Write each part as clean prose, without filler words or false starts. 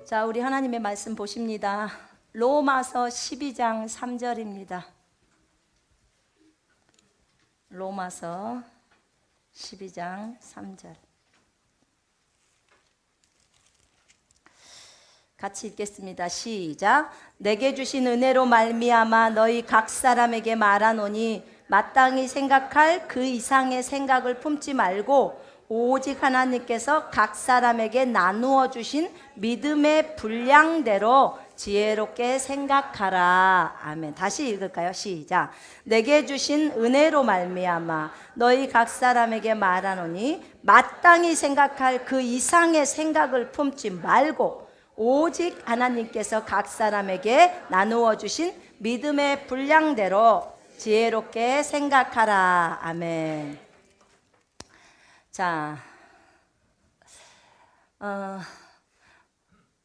자, 우리 하나님의 말씀 보십니다. 로마서 12장 3절입니다. 로마서 12장 3절. 같이 읽겠습니다. 시작. 내게 주신 은혜로 말미암아 너희 각 사람에게 말하노니 마땅히 생각할 그 이상의 생각을 품지 말고 오직 하나님께서 각 사람에게 나누어 주신 믿음의 분량대로 지혜롭게 생각하라. 아멘. 다시 읽을까요? 시작. 내게 주신 은혜로 말미암아 너희 각 사람에게 말하노니 마땅히 생각할 그 이상의 생각을 품지 말고 오직 하나님께서 각 사람에게 나누어 주신 믿음의 분량대로 지혜롭게 생각하라. 아멘. 자,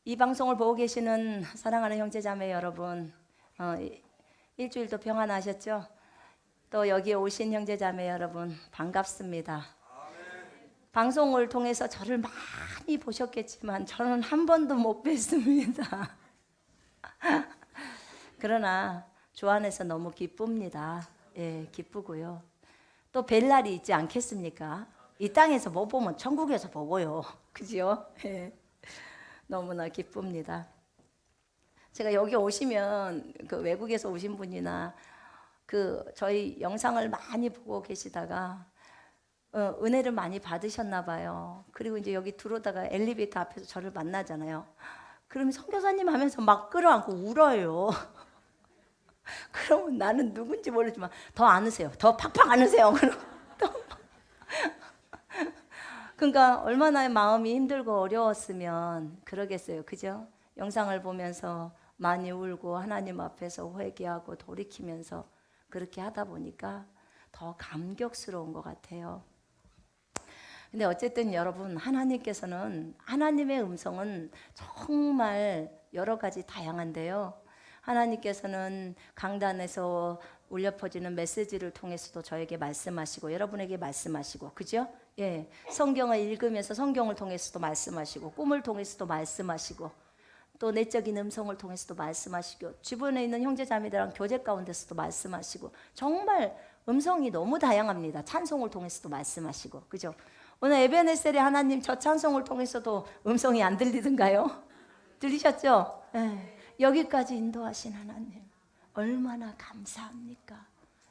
이 방송을 보고 계시는 사랑하는 형제자매 여러분, 일주일도 평안하셨죠? 또 여기에 오신 형제자매 여러분 반갑습니다. 방송을 통해서 저를 많이 보셨겠지만 저는 한 번도 못 뵀습니다. 그러나 주 안에서 너무 기쁩니다. 예, 기쁘고요. 또 뵐 날이 있지 않겠습니까? 이 땅에서 못 보면 천국에서 보고요. 그죠? 예. 너무나 기쁩니다. 제가 여기 오시면 그 외국에서 오신 분이나 그 저희 영상을 많이 보고 계시다가 은혜를 많이 받으셨나 봐요. 그리고 이제 여기 들어오다가 엘리베이터 앞에서 저를 만나잖아요. 그러면 선교사님 하면서 막 끌어안고 울어요. 그러면 나는 누군지 모르지만 더 안으세요. 더 팍팍 안으세요. 그러니까 얼마나 마음이 힘들고 어려웠으면 그러겠어요. 그죠? 영상을 보면서 많이 울고 하나님 앞에서 회개하고 돌이키면서 그렇게 하다 보니까 더 감격스러운 것 같아요. 근데 어쨌든 여러분, 하나님께서는 하나님의 음성은 정말 여러 가지 다양한데요. 하나님께서는 강단에서 울려 퍼지는 메시지를 통해서도 저에게 말씀하시고 여러분에게 말씀하시고, 그죠? 예, 성경을 읽으면서 성경을 통해서도 말씀하시고 꿈을 통해서도 말씀하시고 또 내적인 음성을 통해서도 말씀하시고 주변에 있는 형제자매들랑 교제 가운데서도 말씀하시고 정말 음성이 너무 다양합니다. 찬송을 통해서도 말씀하시고, 그죠? 오늘 에베네셀의 하나님 저 찬송을 통해서도 음성이 안 들리던가요? 들리셨죠? 예, 여기까지 인도하신 하나님 얼마나 감사합니까?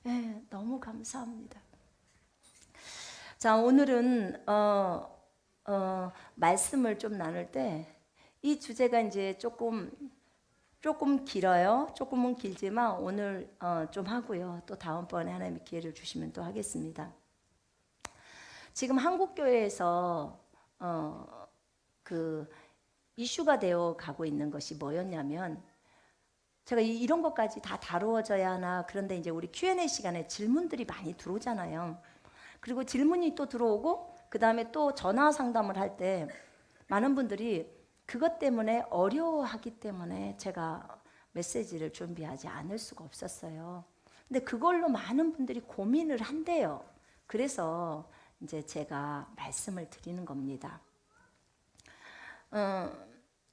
예, 너무 감사합니다. 자, 오늘은 말씀을 좀 나눌 때 이 주제가 이제 조금 길어요. 조금은 길지만 오늘 좀 하고요. 또 다음번에 하나님의 기회를 주시면 또 하겠습니다. 지금 한국 교회에서 그 이슈가 되어 가고 있는 것이 뭐였냐면, 제가 이런 것까지 다 다루어져야 하나, 그런데 이제 우리 Q&A 시간에 질문들이 많이 들어오잖아요. 그리고 질문이 또 들어오고 그 다음에 또 전화 상담을 할 때 많은 분들이 그것 때문에 어려워하기 때문에 제가 메시지를 준비하지 않을 수가 없었어요. 근데 그걸로 많은 분들이 고민을 한대요. 그래서 이제 제가 말씀을 드리는 겁니다.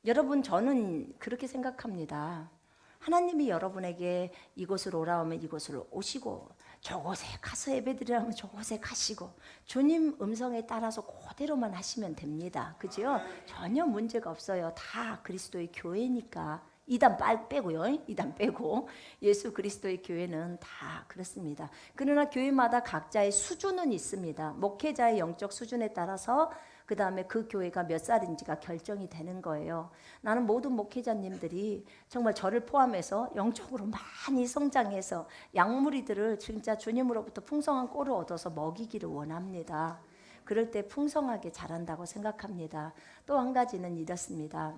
여러분, 저는 그렇게 생각합니다. 하나님이 여러분에게 이곳으로 오라오면 이곳으로 오시고 저곳에 가서 예배드리라면 저곳에 가시고 주님 음성에 따라서 그대로만 하시면 됩니다. 그죠? 전혀 문제가 없어요. 다 그리스도의 교회니까. 이단 빼고요. 이단 빼고 예수 그리스도의 교회는 다 그렇습니다. 그러나 교회마다 각자의 수준은 있습니다. 목회자의 영적 수준에 따라서 그 다음에 그 교회가 몇 살인지가 결정이 되는 거예요. 나는 모든 목회자님들이 정말 저를 포함해서 영적으로 많이 성장해서 양무리들을 진짜 주님으로부터 풍성한 꼴을 얻어서 먹이기를 원합니다. 그럴 때 풍성하게 자란다고 생각합니다. 또 한 가지는 이렇습니다.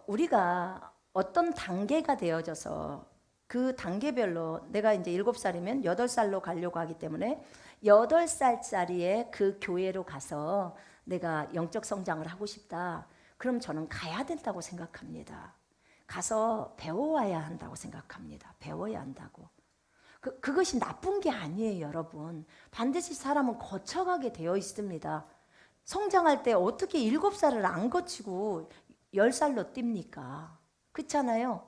우리가 어떤 단계가 되어져서 그 단계별로 내가 이제 7살이면 8살로 가려고 하기 때문에 8살짜리의 그 교회로 가서 내가 영적 성장을 하고 싶다. 그럼 저는 가야 된다고 생각합니다. 가서 배워와야 한다고 생각합니다. 배워야 한다고. 그것이 나쁜 게 아니에요, 여러분. 반드시 사람은 거쳐가게 되어 있습니다. 성장할 때 어떻게 7살을 안 거치고 10살로 뜁니까? 그렇잖아요.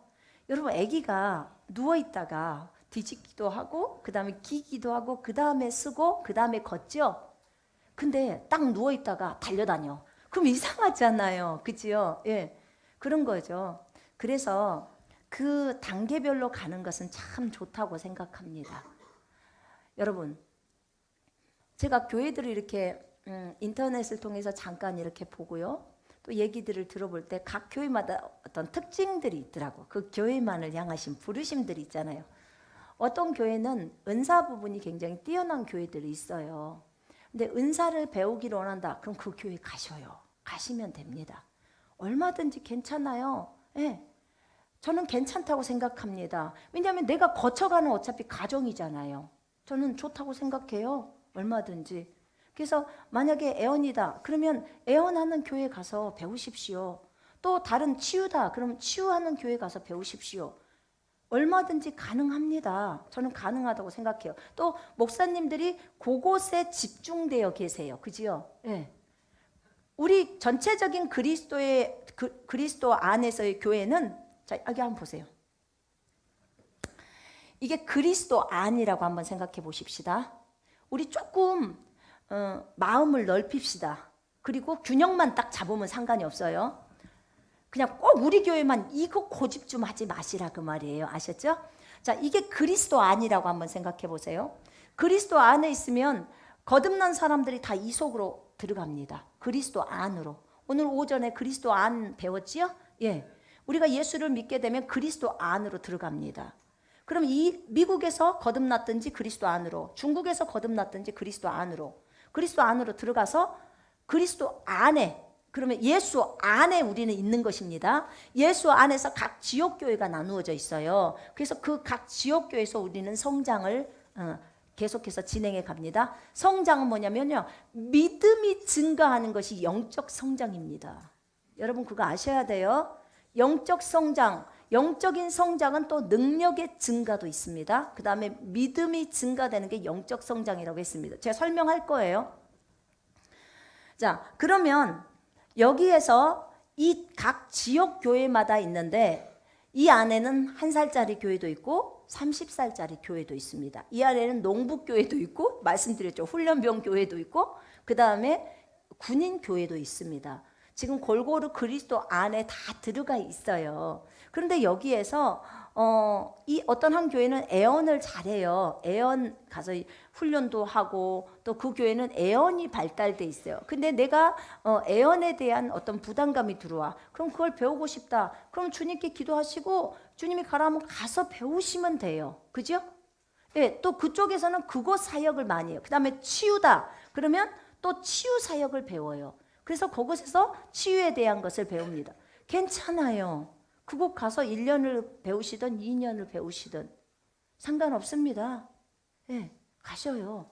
여러분, 아기가 누워있다가 뒤집기도 하고 그 다음에 기기도 하고 그 다음에 쓰고 그 다음에 걷죠. 근데 딱 누워있다가 달려다녀. 그럼 이상하잖아요. 그치요? 예, 그런 거죠. 그래서 그 단계별로 가는 것은 참 좋다고 생각합니다. 여러분, 제가 교회들을 이렇게 인터넷을 통해서 잠깐 이렇게 보고요. 또 얘기들을 들어볼 때 각 교회마다 어떤 특징들이 있더라고. 그 교회만을 향하신 부르심들이 있잖아요. 어떤 교회는 은사 부분이 굉장히 뛰어난 교회들이 있어요. 근데 은사를 배우기를 원한다. 그럼 그 교회 가셔요. 가시면 됩니다. 얼마든지 괜찮아요. 예. 저는 괜찮다고 생각합니다. 왜냐하면 내가 거쳐가는 어차피 가정이잖아요. 저는 좋다고 생각해요. 얼마든지. 그래서 만약에 애언이다. 그러면 애언하는 교회 가서 배우십시오. 또 다른 치유다. 그럼 치유하는 교회 가서 배우십시오. 얼마든지 가능합니다. 저는 가능하다고 생각해요. 또 목사님들이 그곳에 집중되어 계세요. 그지요? 예. 우리 전체적인 그리스도 안에서의 교회는, 자, 여기 한번 보세요. 이게 그리스도 안이라고 한번 생각해 보십시다. 우리 조금 마음을 넓힙시다. 그리고 균형만 딱 잡으면 상관이 없어요. 그냥 꼭 우리 교회만 이거 고집 좀 하지 마시라 그 말이에요. 아셨죠? 자, 이게 그리스도 안이라고 한번 생각해 보세요. 그리스도 안에 있으면 거듭난 사람들이 다 이 속으로 들어갑니다. 그리스도 안으로. 오늘 오전에 그리스도 안 배웠지요? 예. 우리가 예수를 믿게 되면 그리스도 안으로 들어갑니다. 그럼 이 미국에서 거듭났든지 그리스도 안으로, 중국에서 거듭났든지 그리스도 안으로 들어가서 그리스도 안에, 그러면 예수 안에 우리는 있는 것입니다. 예수 안에서 각 지역교회가 나누어져 있어요. 그래서 그 각 지역교회에서 우리는 성장을 계속해서 진행해 갑니다. 성장은 뭐냐면요, 믿음이 증가하는 것이 영적 성장입니다. 여러분 그거 아셔야 돼요. 영적 성장, 영적인 성장은 또 능력의 증가도 있습니다. 그 다음에 믿음이 증가되는 게 영적 성장이라고 했습니다. 제가 설명할 거예요. 자, 그러면 여기에서 이 각 지역 교회마다 있는데 이 안에는 1살짜리 교회도 있고 30살짜리 교회도 있습니다. 이 안에는 농부교회도 있고, 말씀드렸죠, 훈련병 교회도 있고, 그 다음에 군인 교회도 있습니다. 지금 골고루 그리스도 안에 다 들어가 있어요. 그런데 여기에서 이 어떤 한 교회는 애언을 잘해요. 애언 가서 훈련도 하고, 또 그 교회는 애언이 발달돼 있어요. 근데 내가 애언에 대한 어떤 부담감이 들어와. 그럼 그걸 배우고 싶다. 그럼 주님께 기도하시고 주님이 가라면 가서 배우시면 돼요. 그죠? 예, 또 그쪽에서는 그곳 사역을 많이 해요. 그 다음에 치유다. 그러면 또 치유 사역을 배워요. 그래서 그곳에서 치유에 대한 것을 배웁니다. 괜찮아요. 그곳 가서 1년을 배우시든 2년을 배우시든 상관없습니다. 예, 가셔요.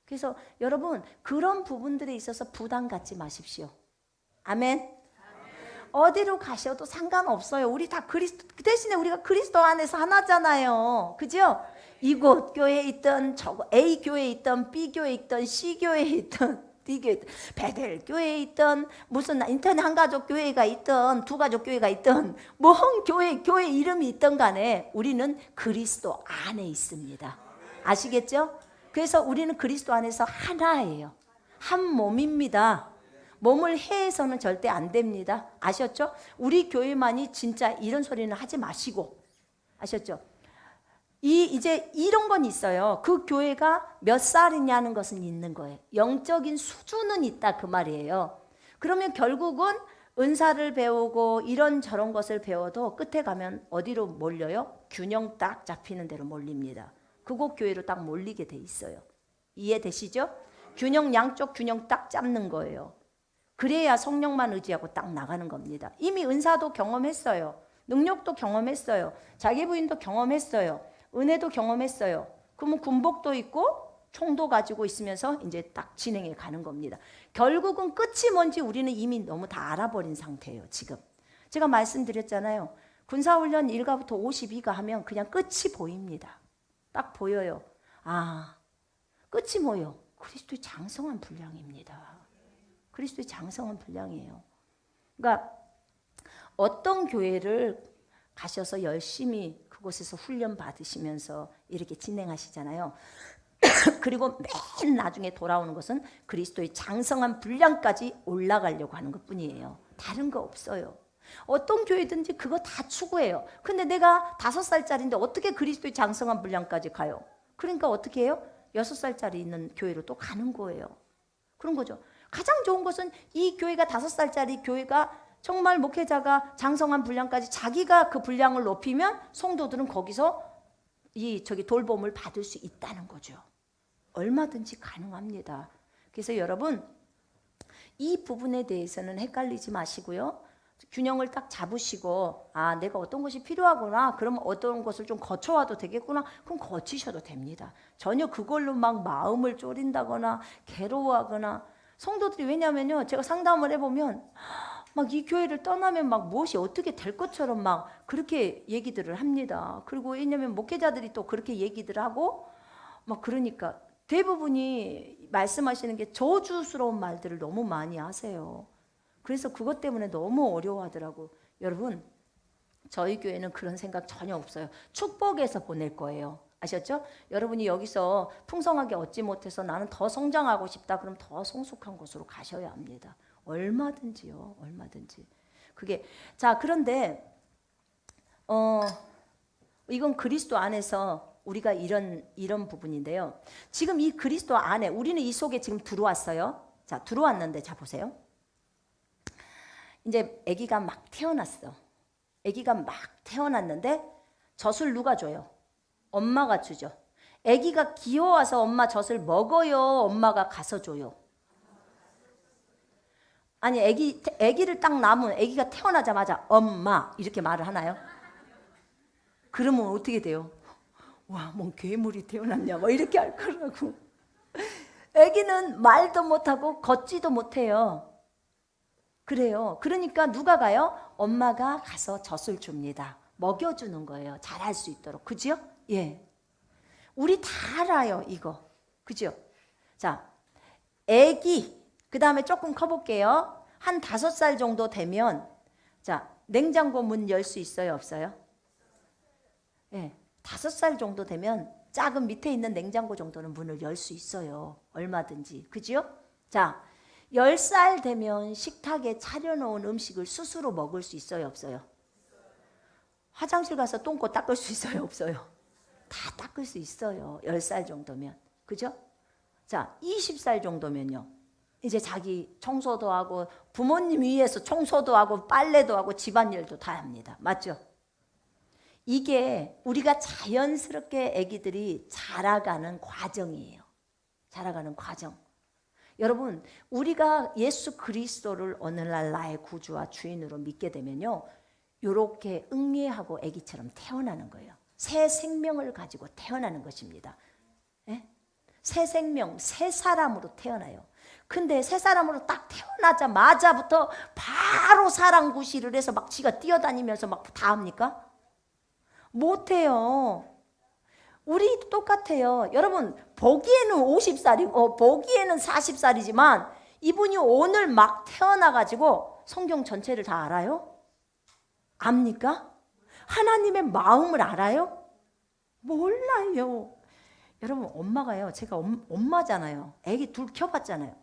그래서 여러분 그런 부분들에 있어서 부담 갖지 마십시오. 아멘. 어디로 가셔도 상관없어요. 우리 다 그리스도, 그 대신에 우리가 그리스도 안에서 하나잖아요. 그죠? 이곳 교회에 있던 저거 A 교회에 있던 B 교회에 있던 C 교회에 있던 D 교회에 있던 베델 교회에 있던 무슨 인터넷 한가족 교회가 있던 두가족 교회가 있던 뭔 교회 이름이 있던 간에 우리는 그리스도 안에 있습니다. 아시겠죠? 그래서 우리는 그리스도 안에서 하나예요. 한 몸입니다. 몸을 해해서는 절대 안 됩니다. 아셨죠? 우리 교회만이 진짜 이런 소리는 하지 마시고, 아셨죠? 이제 이런 건 있어요. 그 교회가 몇 살이냐는 것은 있는 거예요. 영적인 수준은 있다 그 말이에요. 그러면 결국은 은사를 배우고 이런저런 것을 배워도 끝에 가면 어디로 몰려요? 균형 딱 잡히는 대로 몰립니다. 그곳 교회로 딱 몰리게 돼 있어요. 이해되시죠? 균형, 양쪽 균형 딱 잡는 거예요. 그래야 성령만 의지하고 딱 나가는 겁니다. 이미 은사도 경험했어요. 능력도 경험했어요. 자기 부인도 경험했어요. 은혜도 경험했어요. 그러면 군복도 있고 총도 가지고 있으면서 이제 딱 진행해 가는 겁니다. 결국은 끝이 뭔지 우리는 이미 너무 다 알아버린 상태예요. 지금 제가 말씀드렸잖아요. 군사훈련 1가부터 52가 하면 그냥 끝이 보입니다. 딱 보여요. 아, 끝이 뭐예요? 그리스도의 장성한 분량입니다. 그리스도의 장성한 분량이에요. 그러니까 어떤 교회를 가셔서 열심히 그곳에서 훈련 받으시면서 이렇게 진행하시잖아요. 그리고 맨 나중에 돌아오는 것은 그리스도의 장성한 분량까지 올라가려고 하는 것뿐이에요. 다른 거 없어요. 어떤 교회든지 그거 다 추구해요. 근데 내가 5살짜리인데 어떻게 그리스도의 장성한 분량까지 가요? 그러니까 어떻게 해요? 6살짜리 있는 교회로 또 가는 거예요. 그런 거죠. 가장 좋은 것은 이 교회가 5살짜리 교회가 정말 목회자가 장성한 분량까지 자기가 그 분량을 높이면 성도들은 거기서 저기 돌봄을 받을 수 있다는 거죠. 얼마든지 가능합니다. 그래서 여러분 이 부분에 대해서는 헷갈리지 마시고요. 균형을 딱 잡으시고 내가 어떤 것이 필요하구나. 그럼 어떤 것을 좀 거쳐와도 되겠구나. 그럼 거치셔도 됩니다. 전혀 그걸로 막 마음을 졸인다거나 괴로워하거나 성도들이 왜냐면요. 제가 상담을 해보면 막 이 교회를 떠나면 막 무엇이 어떻게 될 것처럼 막 그렇게 얘기들을 합니다. 그리고 왜냐면 목회자들이 또 그렇게 얘기들 하고 막 그러니까 대부분이 말씀하시는 게 저주스러운 말들을 너무 많이 하세요. 그래서 그것 때문에 너무 어려워하더라고. 여러분 저희 교회는 그런 생각 전혀 없어요. 축복해서 보낼 거예요. 아셨죠? 여러분이 여기서 풍성하게 얻지 못해서 나는 더 성장하고 싶다. 그럼 더 성숙한 곳으로 가셔야 합니다. 얼마든지요. 얼마든지. 그게 자 그런데 이건 그리스도 안에서 우리가 이런 부분인데요. 지금 이 그리스도 안에 우리는 이 속에 지금 들어왔어요. 자 들어왔는데 자 보세요. 이제 아기가 막 태어났어. 아기가 막 태어났는데 젖을 누가 줘요? 엄마가 주죠. 아기가 귀여워서 엄마 젖을 먹어요? 엄마가 가서 줘요? 아니 아기를 딱 낳으면 아기가 태어나자마자 엄마 이렇게 말을 하나요? 그러면 어떻게 돼요? 와, 뭔 괴물이 태어났냐 뭐 이렇게 할 거라고. 아기는 말도 못하고 걷지도 못해요. 그래요. 그러니까 누가 가요? 엄마가 가서 젖을 줍니다. 먹여주는 거예요. 잘할 수 있도록. 그죠? 예. 우리 다 알아요, 이거. 그죠? 자, 아기. 그 다음에 조금 커볼게요. 한 5살 정도 되면, 자, 냉장고 문 열 수 있어요, 없어요? 예. 5살 정도 되면 작은 밑에 있는 냉장고 정도는 문을 열 수 있어요. 얼마든지. 그죠? 자, 10살 되면 식탁에 차려놓은 음식을 스스로 먹을 수 있어요, 없어요? 화장실 가서 똥꼬 닦을 수 있어요, 없어요? 다 닦을 수 있어요. 10살 정도면. 그죠? 자, 20살 정도면요. 이제 자기 청소도 하고 부모님 위해서 청소도 하고 빨래도 하고 집안일도 다 합니다. 맞죠? 이게 우리가 자연스럽게 아기들이 자라가는 과정이에요. 자라가는 과정. 여러분, 우리가 예수 그리스도를 어느 날 나의 구주와 주인으로 믿게 되면요. 이렇게 응애하고 아기처럼 태어나는 거예요. 새 생명을 가지고 태어나는 것입니다. 예? 새 생명, 새 사람으로 태어나요. 근데 새 사람으로 딱 태어나자마자부터 바로 사랑구실을 해서 막 지가 뛰어다니면서 막 다 합니까? 못해요. 우리 똑같아요. 여러분 보기에는 50살이고 보기에는 40살이지만 이분이 오늘 막 태어나가지고 성경 전체를 다 알아요? 압니까? 하나님의 마음을 알아요? 몰라요. 여러분 엄마가요. 제가 엄마잖아요. 애기 둘 키워봤잖아요.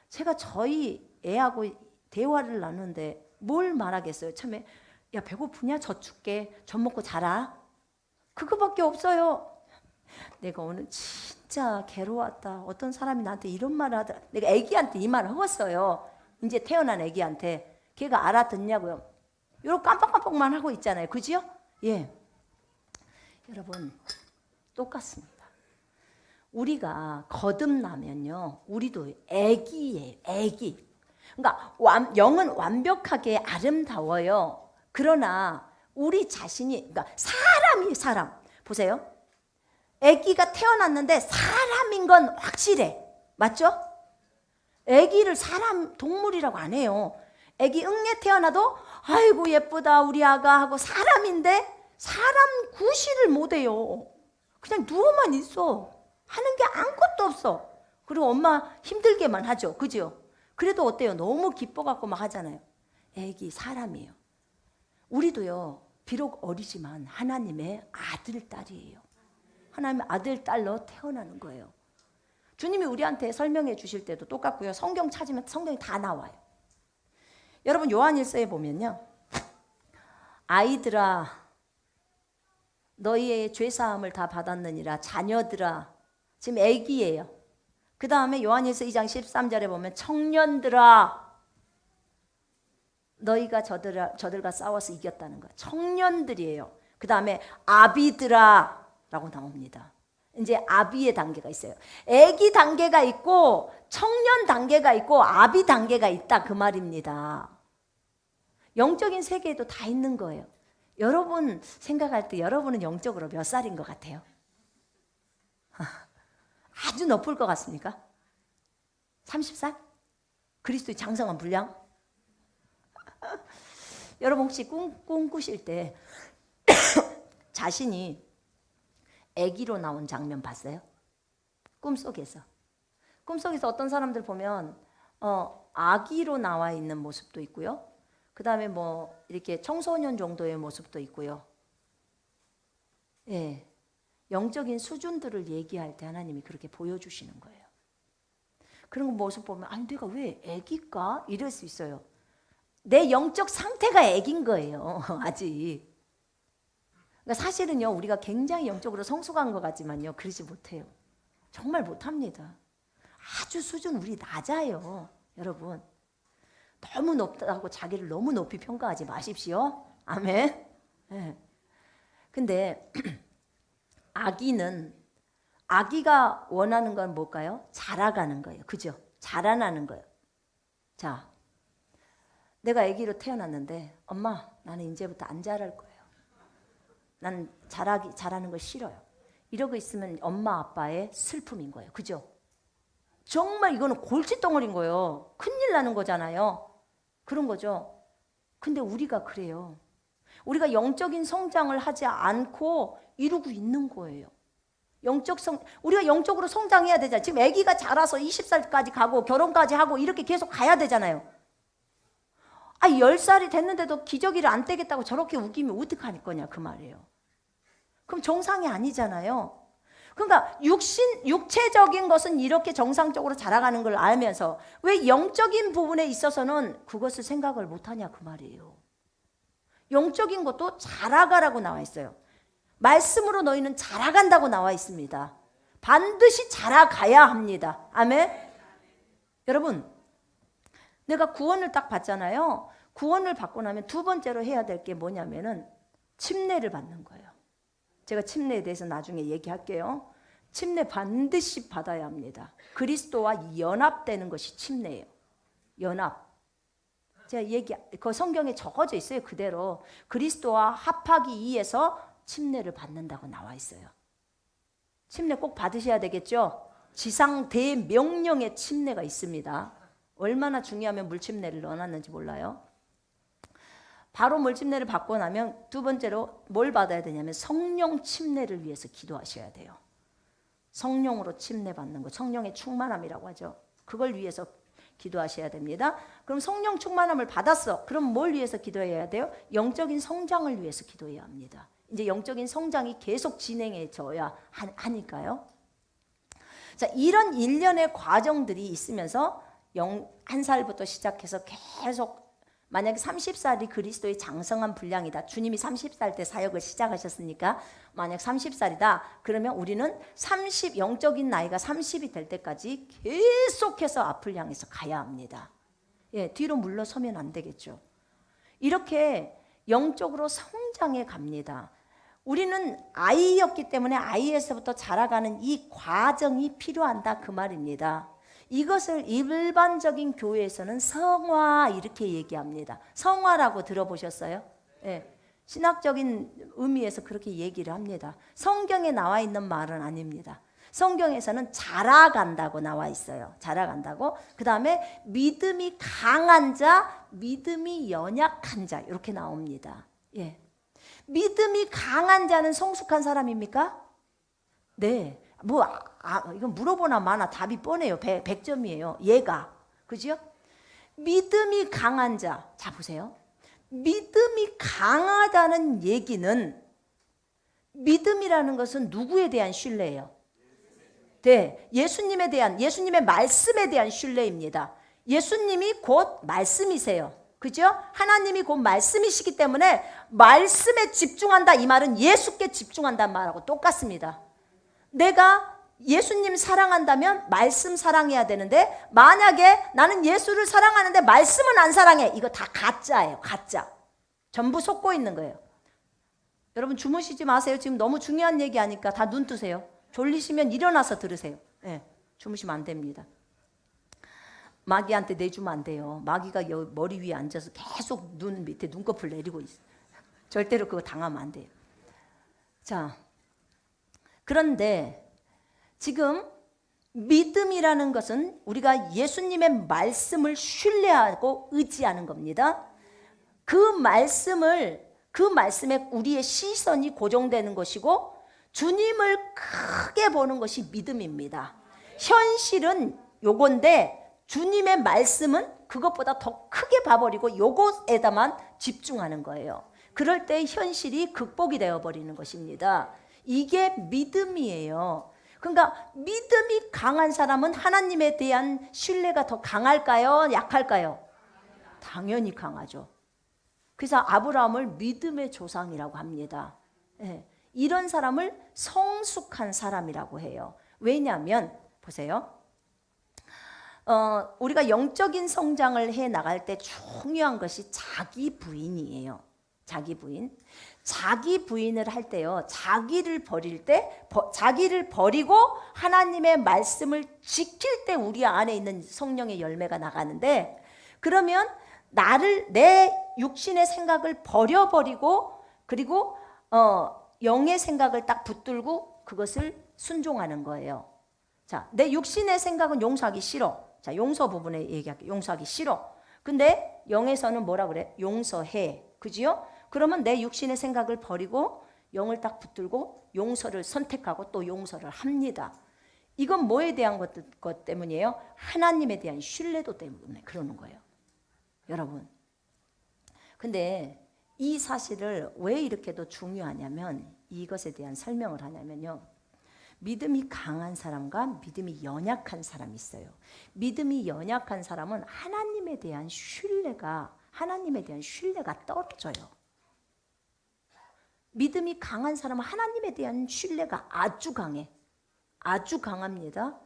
제가 저희 애하고 대화를 나누는데 뭘 말하겠어요? 처음에 야 배고프냐? 젖 줄게. 젖 먹고 자라. 그거밖에 없어요. 내가 오늘 진짜 괴로웠다. 어떤 사람이 나한테 이런 말을 하더라. 내가 애기한테 이 말을 하겠어요. 이제 태어난 애기한테. 걔가 알아듣냐고요. 이렇게 깜빡깜빡만 하고 있잖아요. 그죠? 예. 여러분 똑같습니다. 우리가 거듭나면요. 우리도 애기예요. 애기. 그러니까 영은 완벽하게 아름다워요. 그러나 우리 자신이 그러니까 사람이 사람. 보세요. 아기가 태어났는데 사람인 건 확실해. 맞죠? 아기를 사람 동물이라고 안 해요. 아기 응애 태어나도 아이고 예쁘다 우리 아가 하고 사람인데 사람 구실을 못해요. 그냥 누워만 있어. 하는 게 아무것도 없어. 그리고 엄마 힘들게만 하죠. 그죠? 그래도 어때요? 너무 기뻐갖고 막 하잖아요. 애기 사람이에요. 우리도요, 비록 어리지만 하나님의 아들, 딸이에요. 하나님의 아들, 딸로 태어나는 거예요. 주님이 우리한테 설명해 주실 때도 똑같고요. 성경 찾으면 성경이 다 나와요. 여러분 요한일서에 보면요. 아이들아 너희의 죄사함을 다 받았느니라. 자녀들아. 지금 애기예요. 그 다음에 요한일서 2장 13절에 보면 청년들아 너희가 저들과 싸워서 이겼다는 거예요. 청년들이에요. 그 다음에 아비들아 라고 나옵니다. 이제 아비의 단계가 있어요. 애기 단계가 있고 청년 단계가 있고 아비 단계가 있다 그 말입니다. 영적인 세계에도 다 있는 거예요. 여러분 생각할 때 여러분은 영적으로 몇 살인 것 같아요? 아주 높을 것 같습니까? 30살? 그리스도의 장성한 분량? 여러분 혹시 꿈 꾸실 때 자신이 아기로 나온 장면 봤어요? 꿈속에서 어떤 사람들 보면 아기로 나와 있는 모습도 있고요. 그 다음에 뭐 이렇게 청소년 정도의 모습도 있고요. 예, 영적인 수준들을 얘기할 때 하나님이 그렇게 보여주시는 거예요. 그런 모습 보면 아니 내가 왜 아기일까? 이럴 수 있어요. 내 영적 상태가 아기인 거예요. 아직. 그러니까 사실은요 우리가 굉장히 영적으로 성숙한 것 같지만요 그러지 못해요. 정말 못합니다. 아주 수준 우리 낮아요. 여러분 너무 높다고 자기를 너무 높이 평가하지 마십시오. 아멘. 네. 근데 아기가 원하는 건 뭘까요? 자라가는 거예요. 그죠? 자라나는 거예요. 자, 내가 아기로 태어났는데 엄마 나는 이제부터 안 자랄 거예요. 난 자라는 거 싫어요. 이러고 있으면 엄마 아빠의 슬픔인 거예요. 그죠? 정말 이거는 골칫덩어리인 거예요. 큰일 나는 거잖아요. 그런 거죠. 근데 우리가 그래요. 우리가 영적인 성장을 하지 않고 이루고 있는 거예요. 우리가 영적으로 성장해야 되잖아요. 지금 아기가 자라서 20살까지 가고 결혼까지 하고 이렇게 계속 가야 되잖아요. 10살이 됐는데도 기저귀를 안 떼겠다고 저렇게 우기면 어떡할 거냐 그 말이에요. 그럼 정상이 아니잖아요. 그러니까 육체적인 것은 이렇게 정상적으로 자라가는 걸 알면서 왜 영적인 부분에 있어서는 그것을 생각을 못하냐 그 말이에요. 영적인 것도 자라가라고 나와 있어요. 말씀으로 너희는 자라간다고 나와 있습니다. 반드시 자라가야 합니다. 아멘. 여러분 내가 구원을 딱 받잖아요. 구원을 받고 나면 두 번째로 해야 될 게 뭐냐면은 침례를 받는 거예요. 제가 침례에 대해서 나중에 얘기할게요. 침례 반드시 받아야 합니다. 그리스도와 연합되는 것이 침례예요. 연합. 제가 그 성경에 적어져 있어요. 그대로 그리스도와 합하기 위해서 침례를 받는다고 나와 있어요. 침례 꼭 받으셔야 되겠죠? 지상 대명령의 침례가 있습니다. 얼마나 중요하면 물침례를 넣어놨는지 몰라요. 바로 물침례를 받고 나면 두 번째로 뭘 받아야 되냐면 성령 침례를 위해서 기도하셔야 돼요. 성령으로 침례 받는 거, 성령의 충만함이라고 하죠. 그걸 위해서 기도하셔야 됩니다. 그럼 성령 충만함을 받았어. 그럼 뭘 위해서 기도해야 돼요? 영적인 성장을 위해서 기도해야 합니다. 이제 영적인 성장이 계속 진행해져야 하니까요. 자, 이런 일련의 과정들이 있으면서 1살부터 시작해서 계속 만약에 30살이 그리스도의 장성한 분량이다. 주님이 30살 때 사역을 시작하셨으니까 만약 30살이다. 그러면 우리는 영적인 나이가 30이 될 때까지 계속해서 앞을 향해서 가야 합니다. 예, 뒤로 물러서면 안 되겠죠. 이렇게 영적으로 성장해 갑니다. 우리는 아이였기 때문에 아이에서부터 자라가는 이 과정이 필요한다 그 말입니다. 이것을 일반적인 교회에서는 성화 이렇게 얘기합니다. 성화라고 들어보셨어요? 네. 신학적인 의미에서 그렇게 얘기를 합니다. 성경에 나와 있는 말은 아닙니다. 성경에서는 자라간다고 나와 있어요. 자라간다고. 그 다음에 믿음이 강한 자, 믿음이 연약한 자 이렇게 나옵니다. 예. 믿음이 강한 자는 성숙한 사람입니까? 네. 이건 물어보나 마나 답이 뻔해요. 100점이에요. 얘가. 그죠? 믿음이 강한 자. 자, 보세요. 믿음이 강하다는 얘기는, 믿음이라는 것은 누구에 대한 신뢰예요? 네, 예수님에 대한, 예수님의 말씀에 대한 신뢰입니다. 예수님이 곧 말씀이세요. 그죠? 하나님이 곧 말씀이시기 때문에 말씀에 집중한다, 이 말은 예수께 집중한다는 말하고 똑같습니다. 내가 예수님 사랑한다면 말씀 사랑해야 되는데, 만약에 나는 예수를 사랑하는데 말씀은 안 사랑해, 이거 다 가짜예요. 가짜. 전부 속고 있는 거예요. 여러분 주무시지 마세요. 지금 너무 중요한 얘기하니까 다 눈 뜨세요. 졸리시면 일어나서 들으세요. 네, 주무시면 안 됩니다. 마귀한테 내주면 안 돼요. 마귀가 머리 위에 앉아서 계속 눈 밑에 눈꺼풀 내리고 있어요. 절대로 그거 당하면 안 돼요. 자, 그런데 지금 믿음이라는 것은 우리가 예수님의 말씀을 신뢰하고 의지하는 겁니다. 그 말씀에 우리의 시선이 고정되는 것이고, 주님을 크게 보는 것이 믿음입니다. 현실은 요건데 주님의 말씀은 그것보다 더 크게 봐버리고 요것에다만 집중하는 거예요. 그럴 때 현실이 극복이 되어버리는 것입니다. 이게 믿음이에요. 그러니까 믿음이 강한 사람은 하나님에 대한 신뢰가 더 강할까요? 약할까요? 당연히 강하죠. 그래서 아브라함을 믿음의 조상이라고 합니다. 네. 이런 사람을 성숙한 사람이라고 해요. 왜냐하면 보세요. 우리가 영적인 성장을 해 나갈 때 중요한 것이 자기 부인이에요. 자기 부인. 자기 부인을 할 때요, 자기를 버릴 때, 자기를 버리고 하나님의 말씀을 지킬 때 우리 안에 있는 성령의 열매가 나가는데, 그러면 내 육신의 생각을 버려버리고, 그리고 영의 생각을 딱 붙들고 그것을 순종하는 거예요. 자, 내 육신의 생각은 용서하기 싫어. 자, 용서 부분에 얘기할게요. 용서하기 싫어. 근데 영에서는 뭐라 그래? 용서해. 그지요? 그러면 내 육신의 생각을 버리고 영을 딱 붙들고 용서를 선택하고 또 용서를 합니다. 이건 뭐에 대한 것 때문이에요? 하나님에 대한 신뢰도 때문에 그러는 거예요. 여러분. 근데 이 사실을 왜 이렇게도 중요하냐면, 이것에 대한 설명을 하냐면요, 믿음이 강한 사람과 믿음이 연약한 사람이 있어요. 믿음이 연약한 사람은 하나님에 대한 신뢰가 떨어져요. 믿음이 강한 사람은 하나님에 대한 신뢰가 아주 강해. 아주 강합니다.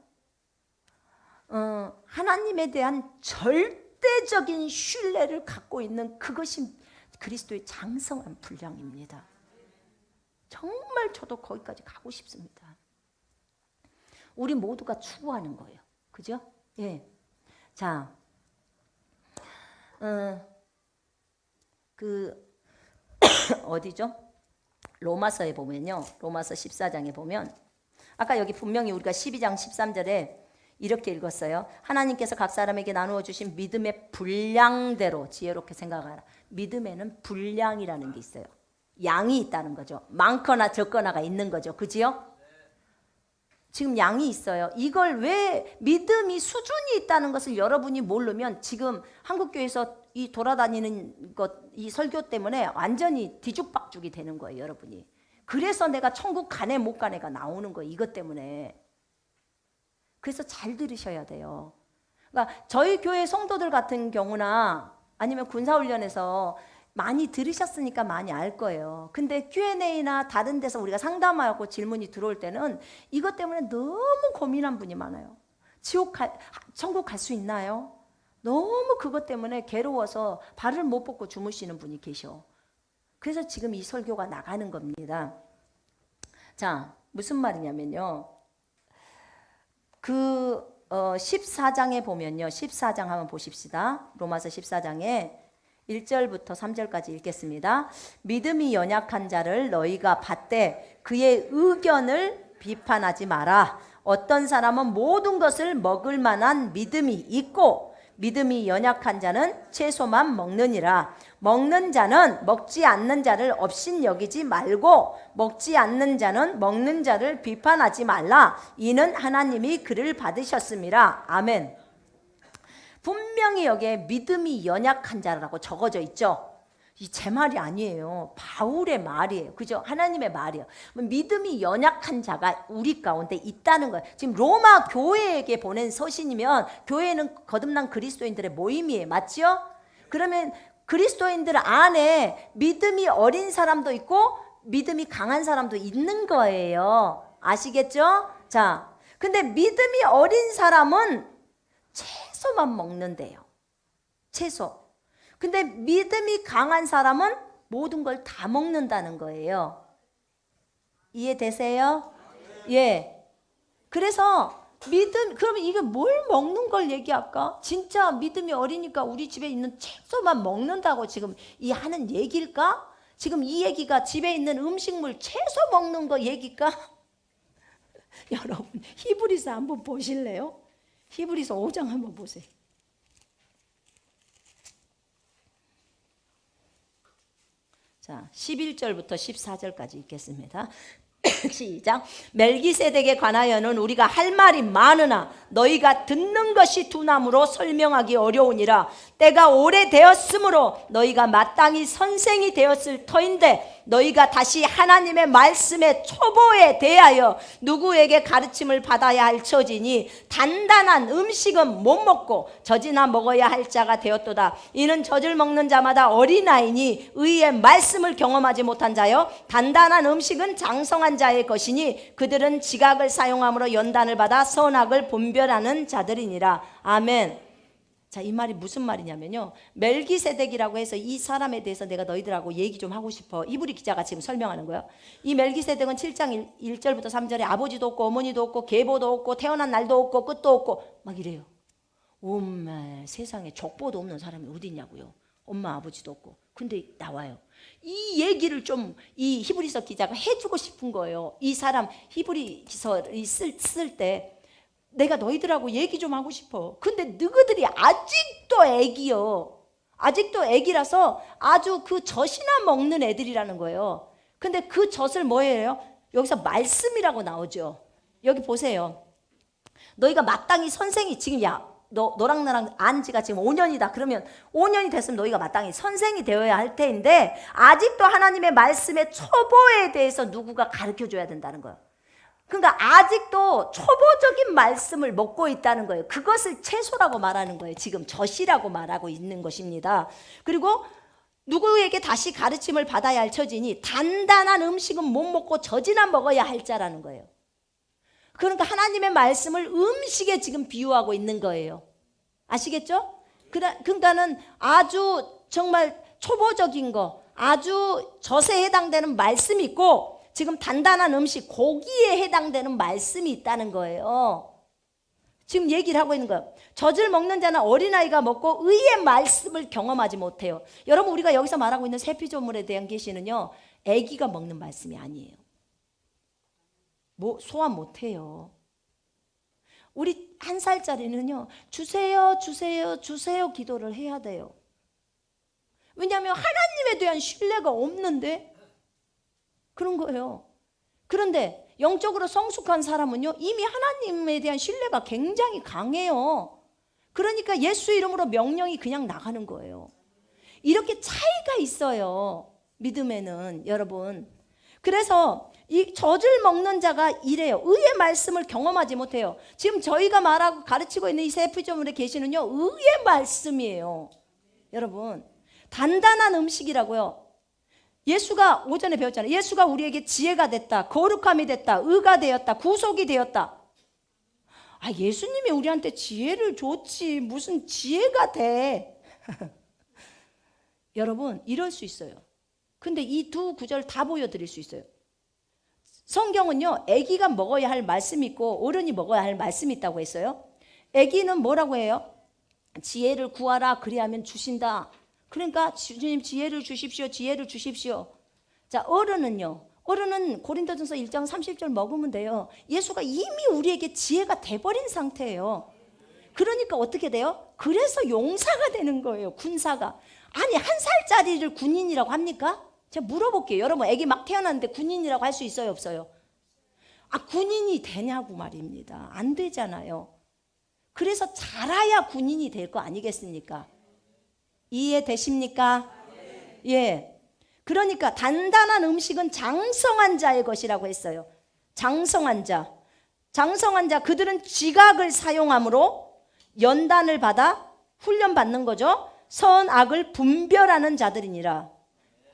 하나님에 대한 절대적인 신뢰를 갖고 있는 그것이 그리스도의 장성한 분량입니다. 정말 저도 거기까지 가고 싶습니다. 우리 모두가 추구하는 거예요. 그죠? 예. 자, 어디죠? 로마서에 보면요. 로마서 14장에 보면, 아까 여기 분명히 우리가 12장 13절에 이렇게 읽었어요. 하나님께서 각 사람에게 나누어 주신 믿음의 분량대로 지혜롭게 생각하라. 믿음에는 분량이라는 게 있어요. 양이 있다는 거죠. 많거나 적거나가 있는 거죠. 그지요? 지금 양이 있어요. 이걸 왜 믿음이 수준이 있다는 것을 여러분이 모르면 지금 한국교회에서 이 돌아다니는 것, 이 설교 때문에 완전히 뒤죽박죽이 되는 거예요, 여러분이. 그래서 내가 천국 가네 못 가네가 나오는 거예요, 이것 때문에. 그래서 잘 들으셔야 돼요. 그러니까 저희 교회 성도들 같은 경우나 아니면 군사훈련에서 많이 들으셨으니까 많이 알 거예요. 근데 Q&A나 다른 데서 우리가 상담하고 질문이 들어올 때는 이것 때문에 너무 고민한 분이 많아요. 천국 갈 수 있나요? 너무 그것 때문에 괴로워서 발을 못 뻗고 주무시는 분이 계셔. 그래서 지금 이 설교가 나가는 겁니다. 자, 무슨 말이냐면요. 14장에 보면요. 14장 한번 보십시다. 로마서 14장에 1절부터 3절까지 읽겠습니다. 믿음이 연약한 자를 너희가 받되 그의 의견을 비판하지 마라. 어떤 사람은 모든 것을 먹을 만한 믿음이 있고 믿음이 연약한 자는 채소만 먹느니라. 먹는 자는 먹지 않는 자를 업신여기지 말고 먹지 않는 자는 먹는 자를 비판하지 말라. 이는 하나님이 그를 받으셨음이라. 아멘. 분명히 여기에 믿음이 연약한 자라고 적어져 있죠. 이 제 말이 아니에요. 바울의 말이에요. 그죠? 하나님의 말이에요. 믿음이 연약한 자가 우리 가운데 있다는 거예요. 지금 로마 교회에게 보낸 서신이면 교회는 거듭난 그리스도인들의 모임이에요. 맞죠? 그러면 그리스도인들 안에 믿음이 어린 사람도 있고 믿음이 강한 사람도 있는 거예요. 아시겠죠? 자, 근데 믿음이 어린 사람은 채소만 먹는데요. 채소. 근데 믿음이 강한 사람은 모든 걸 다 먹는다는 거예요. 이해되세요? 예. 그래서 그러면 이게 뭘 먹는 걸 얘기할까? 진짜 믿음이 어리니까 우리 집에 있는 채소만 먹는다고 지금 이 하는 얘기일까? 지금 이 얘기가 집에 있는 음식물 채소 먹는 거 얘기일까? 여러분, 히브리서 한번 보실래요? 히브리서 5장 한번 보세요. 자, 11절부터 14절까지 읽겠습니다. 시작. 멜기세덱에 관하여는 우리가 할 말이 많으나 너희가 듣는 것이 두나무로 설명하기 어려우니라. 때가 오래되었으므로 너희가 마땅히 선생이 되었을 터인데 너희가 다시 하나님의 말씀의 초보에 대하여 누구에게 가르침을 받아야 할 처지니 단단한 음식은 못 먹고 젖이나 먹어야 할 자가 되었도다. 이는 젖을 먹는 자마다 어린아이니 의의 말씀을 경험하지 못한 자요 단단한 음식은 장성한 자의 것이니 그들은 지각을 사용함으로 연단을 받아 선악을 분별하는 자들이니라. 아멘. 자, 이 말이 무슨 말이냐면요, 멜기세덱이라고 해서 이 사람에 대해서 내가 너희들하고 얘기 좀 하고 싶어. 이브리 기자가 지금 설명하는 거예요. 이 멜기세덱은 7장 1절부터 3절에 아버지도 없고 어머니도 없고 계보도 없고 태어난 날도 없고 끝도 없고 막 이래요. 엄마, 세상에 족보도 없는 사람이 어디 있냐고요. 엄마 아버지도 없고. 근데 나와요. 이 얘기를 좀 이 히브리서 기자가 해주고 싶은 거예요. 이 사람 히브리서를 쓸 때 내가 너희들하고 얘기 좀 하고 싶어. 근데 너희들이 아직도 애기요. 아직도 애기라서 아주 그 젖이나 먹는 애들이라는 거예요. 근데 그 젖을 뭐예요? 여기서 말씀이라고 나오죠. 여기 보세요. 너희가 마땅히 선생이 지금 너랑 나랑 안 지가 지금 5년이다. 그러면 5년이 됐으면 너희가 마땅히 선생이 되어야 할 테인데 아직도 하나님의 말씀의 초보에 대해서 누구가 가르쳐줘야 된다는 거예요. 그러니까 아직도 초보적인 말씀을 먹고 있다는 거예요. 그것을 채소라고 말하는 거예요. 지금 젖이라고 말하고 있는 것입니다. 그리고 누구에게 다시 가르침을 받아야 할 처지니 단단한 음식은 못 먹고 젖이나 먹어야 할 자라는 거예요. 그러니까 하나님의 말씀을 음식에 지금 비유하고 있는 거예요. 아시겠죠? 그러니까는 아주 정말 초보적인 거, 아주 젖에 해당되는 말씀이 있고 지금 단단한 음식, 고기에 해당되는 말씀이 있다는 거예요. 지금 얘기를 하고 있는 거예요. 젖을 먹는 자는 어린아이가 먹고 의의 말씀을 경험하지 못해요. 여러분, 우리가 여기서 말하고 있는 새 피조물에 대한 계시는요, 아기가 먹는 말씀이 아니에요. 소화 못해요. 우리 1살짜리는요, 주세요, 주세요, 주세요 기도를 해야 돼요. 왜냐하면 하나님에 대한 신뢰가 없는데 그런 거예요. 그런데 영적으로 성숙한 사람은요, 이미 하나님에 대한 신뢰가 굉장히 강해요. 그러니까 예수 이름으로 명령이 그냥 나가는 거예요. 이렇게 차이가 있어요. 믿음에는, 여러분. 그래서 이 젖을 먹는 자가 이래요. 의의 말씀을 경험하지 못해요. 지금 저희가 말하고 가르치고 있는 이 새 피조물에 계시는요, 의의 말씀이에요. 여러분, 단단한 음식이라고요. 예수가 오전에 배웠잖아요. 예수가 우리에게 지혜가 됐다, 거룩함이 됐다, 의가 되었다, 구속이 되었다. 예수님이 우리한테 지혜를 줬지 무슨 지혜가 돼. 여러분, 이럴 수 있어요. 근데 이 두 구절 다 보여드릴 수 있어요. 성경은요, 아기가 먹어야 할 말씀이 있고 어른이 먹어야 할 말씀이 있다고 했어요. 아기는 뭐라고 해요? 지혜를 구하라, 그리하면 주신다. 그러니까 주님 지혜를 주십시오, 지혜를 주십시오. 자, 어른은요, 어른은 고린도전서 1장 30절 먹으면 돼요. 예수가 이미 우리에게 지혜가 돼버린 상태예요. 그러니까 어떻게 돼요? 그래서 용사가 되는 거예요. 군사가. 아니, 1살짜리를 군인이라고 합니까? 제가 물어볼게요. 여러분, 아기 막 태어났는데 군인이라고 할 수 있어요, 없어요? 군인이 되냐고 말입니다. 안 되잖아요. 그래서 자라야 군인이 될 거 아니겠습니까? 이해되십니까? 예. 그러니까 단단한 음식은 장성한 자의 것이라고 했어요. 장성한 자. 장성한 자, 그들은 지각을 사용함으로 연단을 받아 훈련받는 거죠. 선악을 분별하는 자들이니라.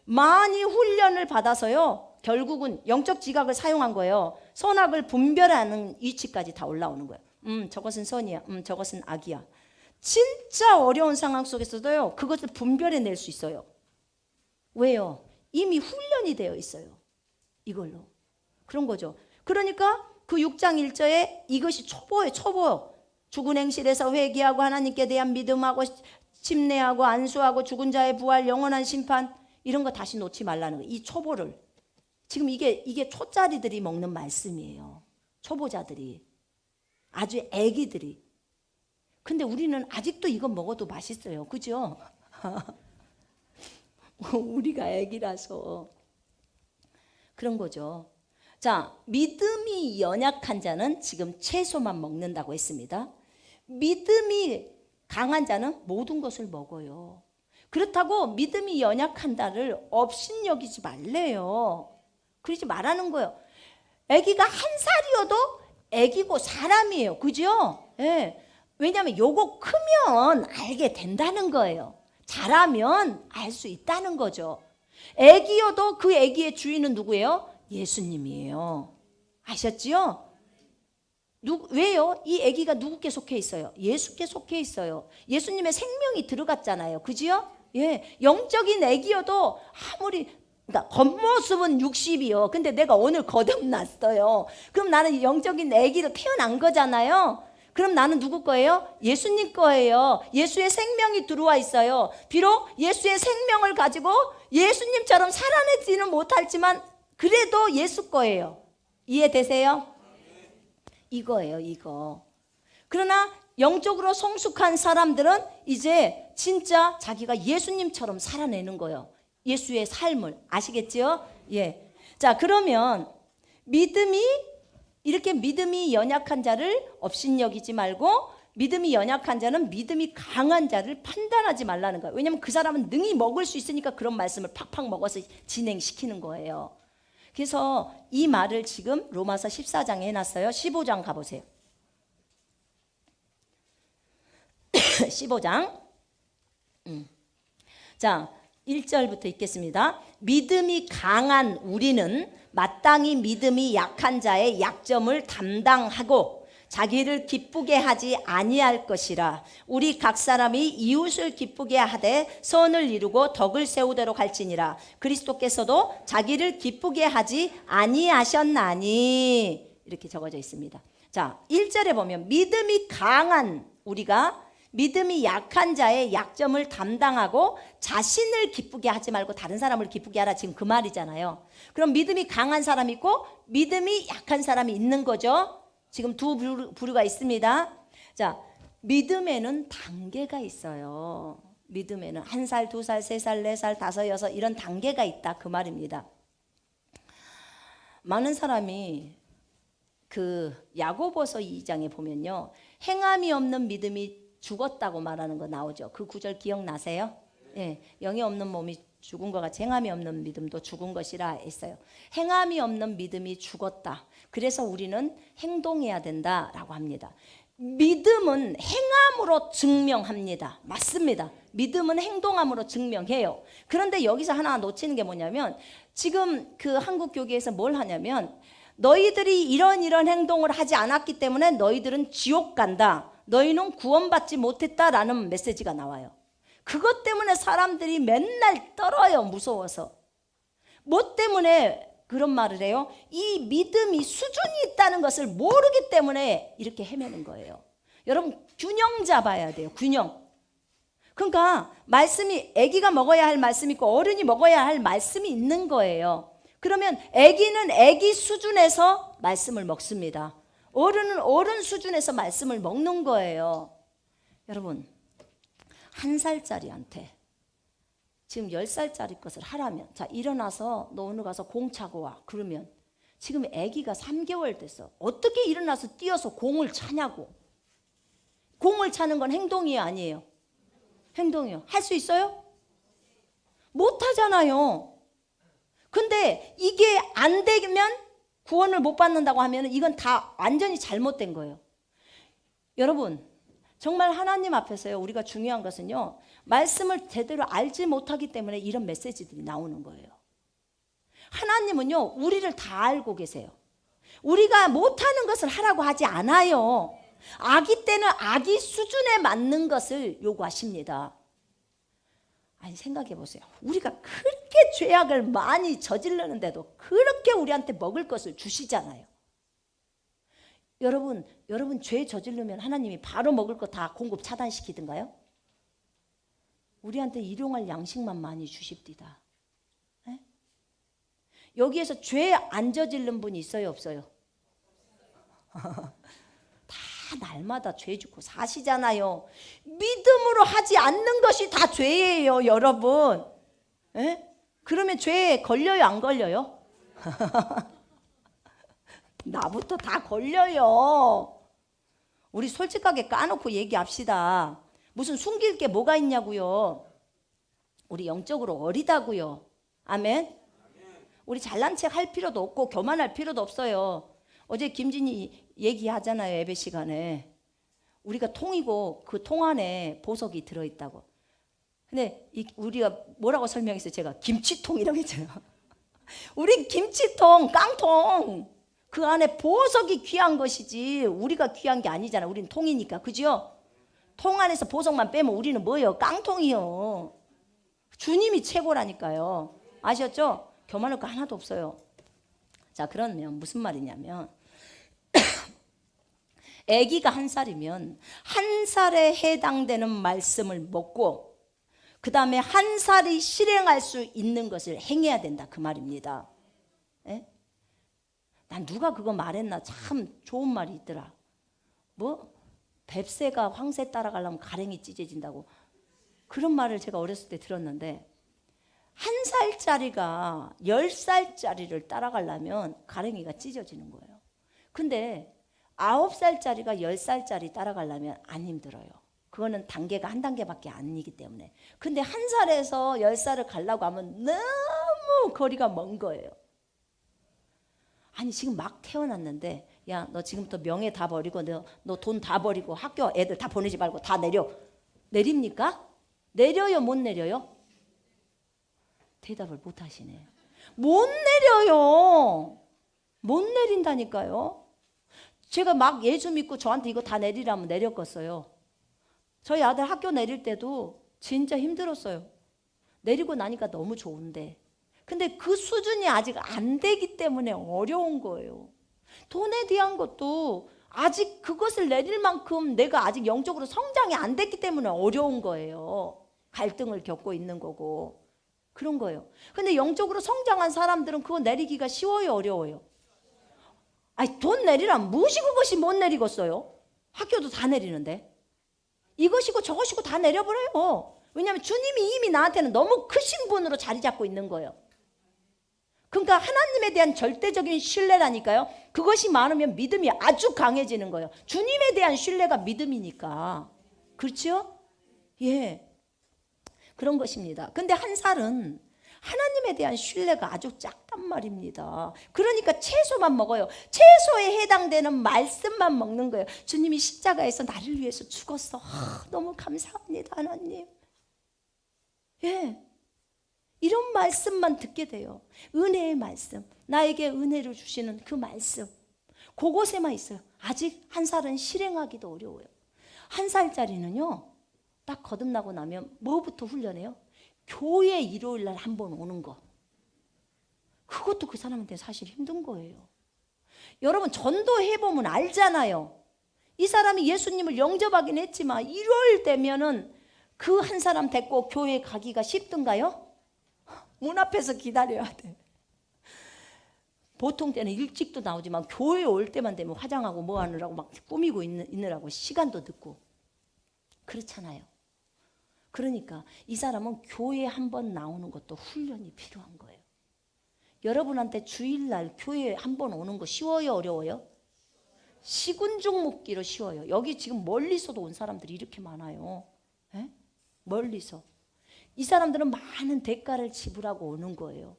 많이 훈련을 받아서요, 결국은 영적 지각을 사용한 거예요. 선악을 분별하는 위치까지 다 올라오는 거예요. 저것은 선이야. 저것은 악이야. 진짜 어려운 상황 속에서도요, 그것을 분별해낼 수 있어요. 왜요? 이미 훈련이 되어 있어요. 이걸로. 그런 거죠. 그러니까 그 6장 1절에 이것이 초보예요. 초보. 죽은 행실에서 회개하고 하나님께 대한 믿음하고 침례하고 안수하고 죽은 자의 부활, 영원한 심판, 이런 거 다시 놓지 말라는 거예요. 이 초보를. 지금 이게 초짜리들이 먹는 말씀이에요. 초보자들이. 아주 애기들이. 근데 우리는 아직도 이거 먹어도 맛있어요. 그죠? 우리가 애기라서. 그런 거죠. 자, 믿음이 연약한 자는 지금 채소만 먹는다고 했습니다. 믿음이 강한 자는 모든 것을 먹어요. 그렇다고 믿음이 연약한 자를 업신여기지 말래요. 그러지 말라는 거예요. 아기가 1살이어도 아기고 사람이에요. 그죠? 예. 왜냐하면 요거 크면 알게 된다는 거예요. 자라면 알 수 있다는 거죠. 아기여도 그 아기의 주인은 누구예요? 예수님이에요. 아셨지요? 왜요? 이 아기가 누구께 속해 있어요? 예수께 속해 있어요. 예수님의 생명이 들어갔잖아요. 그지요? 예, 영적인 아기여도 아무리, 그러니까 겉모습은 60이요. 근데 내가 오늘 거듭났어요. 그럼 나는 영적인 아기로 태어난 거잖아요. 그럼 나는 누구 거예요? 예수님 거예요. 예수의 생명이 들어와 있어요. 비록 예수의 생명을 가지고 예수님처럼 살아내지는 못할지만 그래도 예수 거예요. 이해되세요? 이거예요, 이거. 그러나 영적으로 성숙한 사람들은 이제 진짜 자기가 예수님처럼 살아내는 거예요. 예수의 삶을. 아시겠죠? 예. 자, 그러면 이렇게 믿음이 연약한 자를 업신여기지 말고 믿음이 연약한 자는 믿음이 강한 자를 판단하지 말라는 거예요. 왜냐하면 그 사람은 능히 먹을 수 있으니까 그런 말씀을 팍팍 먹어서 진행시키는 거예요. 그래서 이 말을 지금 로마서 14장에 해놨어요. 15장 가보세요. 15장. 자, 1절부터 읽겠습니다. 믿음이 강한 우리는 마땅히 믿음이 약한 자의 약점을 담당하고 자기를 기쁘게 하지 아니할 것이라. 우리 각 사람이 이웃을 기쁘게 하되 선을 이루고 덕을 세우대로 갈지니라. 그리스도께서도 자기를 기쁘게 하지 아니하셨나니. 이렇게 적어져 있습니다. 자, 1절에 보면 믿음이 강한 우리가 믿음이 약한 자의 약점을 담당하고 자신을 기쁘게 하지 말고 다른 사람을 기쁘게 하라. 지금 그 말이잖아요. 그럼 믿음이 강한 사람이 있고 믿음이 약한 사람이 있는 거죠. 지금 두 부류가 있습니다. 자, 믿음에는 단계가 있어요. 믿음에는 1살, 2살, 3살, 4살, 5, 6 이런 단계가 있다. 그 말입니다. 많은 사람이 그 야고보서 2장에 보면요, 행함이 없는 믿음이 죽었다고 말하는 거 나오죠. 그 구절 기억나세요? 예, 영이 없는 몸이 죽은 것 같이 행함이 없는 믿음도 죽은 것이라 했어요. 행함이 없는 믿음이 죽었다. 그래서 우리는 행동해야 된다라고 합니다. 믿음은 행함으로 증명합니다. 맞습니다. 믿음은 행동함으로 증명해요. 그런데 여기서 하나 놓치는 게 뭐냐면 지금 그 한국 교계에서 뭘 하냐면 너희들이 이런 행동을 하지 않았기 때문에 너희들은 지옥 간다. 너희는 구원받지 못했다라는 메시지가 나와요. 그것 때문에 사람들이 맨날 떨어요. 무서워서. 뭐 때문에 그런 말을 해요? 이 믿음이 수준이 있다는 것을 모르기 때문에 이렇게 헤매는 거예요. 여러분 균형 잡아야 돼요. 균형. 그러니까 말씀이 아기가 먹어야 할 말씀이 있고 어른이 먹어야 할 말씀이 있는 거예요. 그러면 아기는 아기 수준에서 말씀을 먹습니다. 어른은 어른 수준에서 말씀을 먹는 거예요. 여러분 1살짜리한테 지금 10살짜리 것을 하라면, 자 일어나서 너 오늘 가서 공 차고 와. 그러면 지금 아기가 3개월 됐어. 어떻게 일어나서 뛰어서 공을 차냐고. 공을 차는 건 행동이에요, 아니에요? 행동이요. 할 수 있어요? 못 하잖아요. 근데 이게 안 되면 구원을 못 받는다고 하면 이건 다 완전히 잘못된 거예요. 여러분, 정말 하나님 앞에서요, 우리가 중요한 것은요, 말씀을 제대로 알지 못하기 때문에 이런 메시지들이 나오는 거예요. 하나님은요, 우리를 다 알고 계세요. 우리가 못하는 것을 하라고 하지 않아요. 아기 때는 아기 수준에 맞는 것을 요구하십니다. 아니, 생각해 보세요. 우리가 그렇게 죄악을 많이 저지르는데도 그렇게 우리한테 먹을 것을 주시잖아요. 여러분 죄 저지르면 하나님이 바로 먹을 거 다 공급 차단시키던가요? 우리한테 일용할 양식만 많이 주십디다. 네? 여기에서 죄 안 저지른 분이 있어요, 없어요? 다 날마다 죄 짓고 사시잖아요. 믿음으로 하지 않는 것이 다 죄예요, 여러분. 에? 그러면 죄에 걸려요, 안 걸려요? 나부터 다 걸려요. 우리 솔직하게 까놓고 얘기합시다. 무슨 숨길 게 뭐가 있냐고요. 우리 영적으로 어리다고요. 아멘. 우리 잘난 척 할 필요도 없고 교만할 필요도 없어요. 어제 김진이 얘기하잖아요, 예배 시간에. 우리가 통이고 그 통 안에 보석이 들어있다고. 근데 우리가 뭐라고 설명했어요? 제가 김치통이라고 했잖아요. 우리 김치통, 깡통. 그 안에 보석이 귀한 것이지 우리가 귀한 게 아니잖아. 우리는 통이니까. 그죠? 통 안에서 보석만 빼면 우리는 뭐예요? 깡통이요. 주님이 최고라니까요. 아셨죠? 교만할 거 하나도 없어요. 자, 그러면 무슨 말이냐면 아기가 1살이면 1살에 해당되는 말씀을 먹고 그 다음에 1살이 실행할 수 있는 것을 행해야 된다, 그 말입니다. 에? 난 누가 그거 말했나 참 좋은 말이 있더라. 뭐? 뱁새가 황새 따라가려면 가랭이 찢어진다고. 그런 말을 제가 어렸을 때 들었는데 1살짜리가 10살짜리를 따라가려면 가랭이가 찢어지는 거예요. 근데 9살짜리가 10살짜리 따라가려면 안 힘들어요. 그거는 단계가 한 단계밖에 아니기 때문에. 근데 1살에서 10살을 가려고 하면 너무 거리가 먼 거예요. 아니, 지금 막 태어났는데 야, 너 지금부터 명예 다 버리고 너 돈 다 버리고 학교 애들 다 보내지 말고 다 내려. 내립니까? 내려요, 못 내려요? 대답을 못 하시네. 못 내려요. 못 내린다니까요. 제가 막 예수 믿고 저한테 이거 다 내리라면 내렸겠어요. 저희 아들 학교 내릴 때도 진짜 힘들었어요. 내리고 나니까 너무 좋은데. 근데 그 수준이 아직 안 되기 때문에 어려운 거예요. 돈에 대한 것도 아직 그것을 내릴 만큼 내가 아직 영적으로 성장이 안 됐기 때문에 어려운 거예요. 갈등을 겪고 있는 거고. 그런 거예요. 근데 영적으로 성장한 사람들은 그거 내리기가 쉬워요, 어려워요? 아니, 돈 내리라면 무엇이 그것이 못 내리겠어요? 학교도 다 내리는데. 이것이고 저것이고 다 내려버려요. 왜냐하면 주님이 이미 나한테는 너무 크신 분으로 자리 잡고 있는 거예요. 그러니까 하나님에 대한 절대적인 신뢰라니까요. 그것이 많으면 믿음이 아주 강해지는 거예요. 주님에 대한 신뢰가 믿음이니까. 그렇죠? 예. 그런 것입니다. 근데 1살은 하나님에 대한 신뢰가 아주 작단 말입니다. 그러니까 채소만 먹어요. 채소에 해당되는 말씀만 먹는 거예요. 주님이 십자가에서 나를 위해서 죽었어. 너무 감사합니다, 하나님. 예. 이런 말씀만 듣게 돼요. 은혜의 말씀, 나에게 은혜를 주시는 그 말씀, 그곳에만 있어요. 아직 1살은 실행하기도 어려워요. 1살짜리는요, 딱 거듭나고 나면 뭐부터 훈련해요? 교회 일요일 날 한 번 오는 거. 그것도 그 사람한테 사실 힘든 거예요. 여러분, 전도해보면 알잖아요. 이 사람이 예수님을 영접하긴 했지만 일요일 되면은 그 한 사람 데리고 교회 가기가 쉽던가요? 문 앞에서 기다려야 돼. 보통 때는 일찍도 나오지만 교회 올 때만 되면 화장하고 뭐 하느라고 막 꾸미고 있느라고 시간도 늦고 그렇잖아요. 그러니까 이 사람은 교회에 한 번 나오는 것도 훈련이 필요한 거예요. 여러분한테 주일날 교회에 한 번 오는 거 쉬워요, 어려워요? 시군죽 먹기로 쉬워요. 여기 지금 멀리서도 온 사람들이 이렇게 많아요. 에? 멀리서. 이 사람들은 많은 대가를 지불하고 오는 거예요.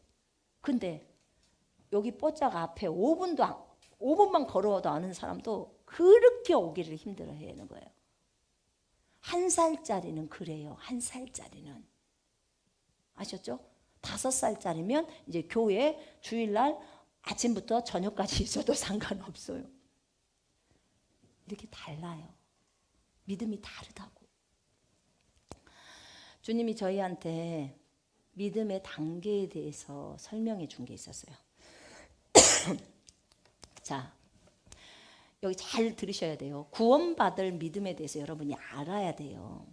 근데 여기 뽀짝 앞에 5분만 걸어와도 아는 사람도 그렇게 오기를 힘들어해 하는 거예요. 1살짜리는 그래요. 1살짜리는. 아셨죠? 5살짜리면 이제 교회 주일날 아침부터 저녁까지 있어도 상관없어요. 이렇게 달라요. 믿음이 다르다고. 주님이 저희한테 믿음의 단계에 대해서 설명해 준 게 있었어요. 자, 여기 잘 들으셔야 돼요. 구원받을 믿음에 대해서 여러분이 알아야 돼요.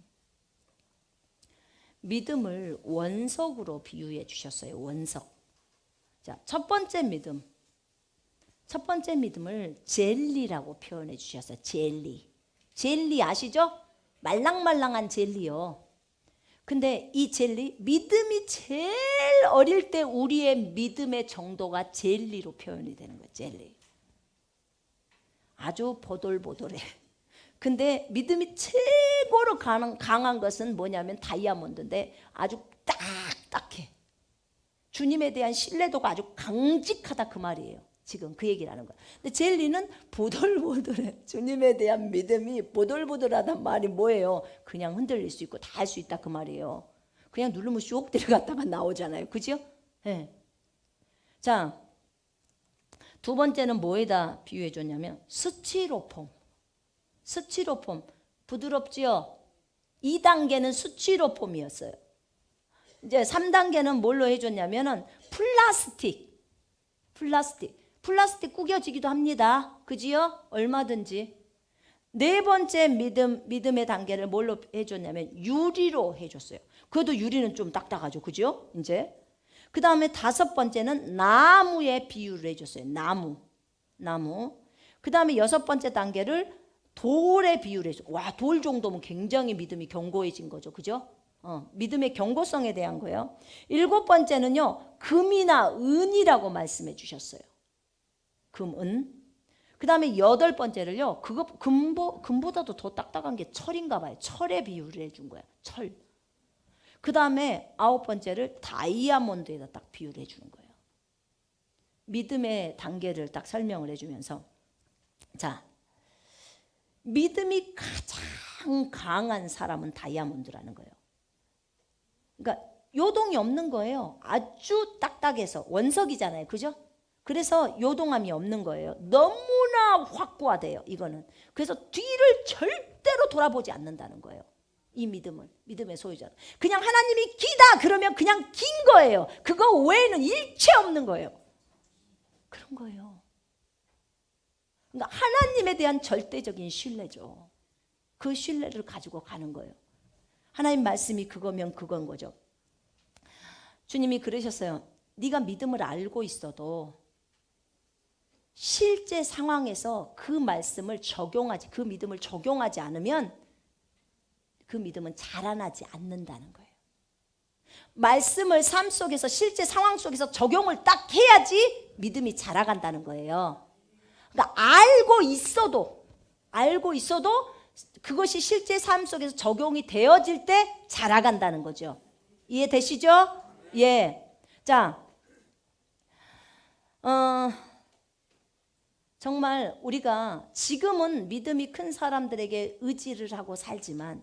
믿음을 원석으로 비유해 주셨어요. 원석. 자, 첫 번째 믿음을 젤리라고 표현해 주셨어요. 젤리 아시죠? 말랑말랑한 젤리요. 근데 이 젤리, 믿음이 제일 어릴 때 우리의 믿음의 정도가 젤리로 표현이 되는 거예요. 젤리. 아주 보들보들해. 근데 믿음이 최고로 강한 것은 뭐냐면 다이아몬드인데 아주 딱딱해. 주님에 대한 신뢰도가 아주 강직하다 그 말이에요. 지금 그 얘기를 하는 거예요. 근데 젤리는 보들보들해. 주님에 대한 믿음이 보들보들하단 말이 뭐예요? 그냥 흔들릴 수 있고 다 할 수 있다 그 말이에요. 그냥 누르면 쑥 들어갔다가 나오잖아요. 그죠? 네. 자, 두 번째는 뭐에다 비유해 줬냐면 스티로폼. 부드럽지요? 2단계는 스티로폼이었어요. 이제 3단계는 뭘로 해줬냐면은 플라스틱 구겨지기도 합니다. 그지요? 얼마든지. 네 번째 믿음의 단계를 뭘로 해줬냐면 유리로 해줬어요. 그래도 유리는 좀 딱딱하죠. 그죠? 이제. 그 다음에 다섯 번째는 나무에 비유를 해줬어요. 나무. 그 다음에 여섯 번째 단계를 돌에 비유를 해줬어요. 와, 돌 정도면 굉장히 믿음이 견고해진 거죠. 그죠? 믿음의 견고성에 대한 거예요. 일곱 번째는요, 금이나 은이라고 말씀해 주셨어요. 금, 은. 그 다음에 여덟 번째를요, 그거 금보다도 더 딱딱한 게 철인가 봐요. 철에 비유를 해준 거야. 철. 그 다음에 아홉 번째를 다이아몬드에다 딱 비유를 해주는 거예요. 믿음의 단계를 딱 설명을 해주면서, 자, 믿음이 가장 강한 사람은 다이아몬드라는 거예요. 그러니까 요동이 없는 거예요. 아주 딱딱해서 원석이잖아요. 그죠? 그래서 요동함이 없는 거예요. 너무나 확고하대요. 이거는. 그래서 뒤를 절대로 돌아보지 않는다는 거예요. 이 믿음의 소유자. 그냥 하나님이 기다 그러면 그냥 긴 거예요. 그거 외에는 일체 없는 거예요. 그런 거예요. 그러니까 하나님에 대한 절대적인 신뢰죠. 그 신뢰를 가지고 가는 거예요. 하나님 말씀이 그거면 그건 거죠. 주님이 그러셨어요. 네가 믿음을 알고 있어도 실제 상황에서 그 믿음을 적용하지 않으면 그 믿음은 자라나지 않는다는 거예요. 말씀을 삶 속에서 실제 상황 속에서 적용을 딱 해야지 믿음이 자라간다는 거예요. 그러니까 알고 있어도 그것이 실제 삶 속에서 적용이 되어질 때 자라간다는 거죠. 이해되시죠? 예. 자, 정말 우리가 지금은 믿음이 큰 사람들에게 의지를 하고 살지만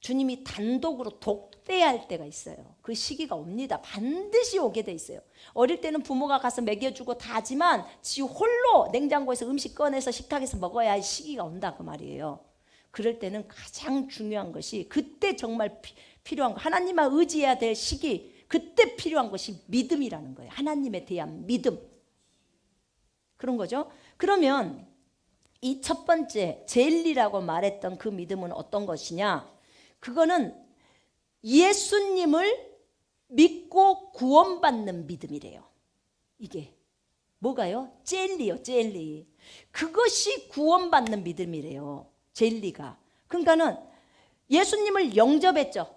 주님이 단독으로 독대할 때가 있어요. 그 시기가 옵니다. 반드시 오게 돼 있어요. 어릴 때는 부모가 가서 먹여주고 다 하지만 지 홀로 냉장고에서 음식 꺼내서 식탁에서 먹어야 할 시기가 온다 그 말이에요. 그럴 때는 가장 중요한 것이 그때 정말 필요한 거, 하나님만 의지해야 될 시기, 그때 필요한 것이 믿음이라는 거예요. 하나님에 대한 믿음. 그런 거죠. 그러면 이 첫 번째 젤리라고 말했던 그 믿음은 어떤 것이냐? 그거는 예수님을 믿고 구원받는 믿음이래요. 이게 뭐가요? 젤리요, 젤리. 그것이 구원받는 믿음이래요. 젤리가. 그러니까는 예수님을 영접했죠.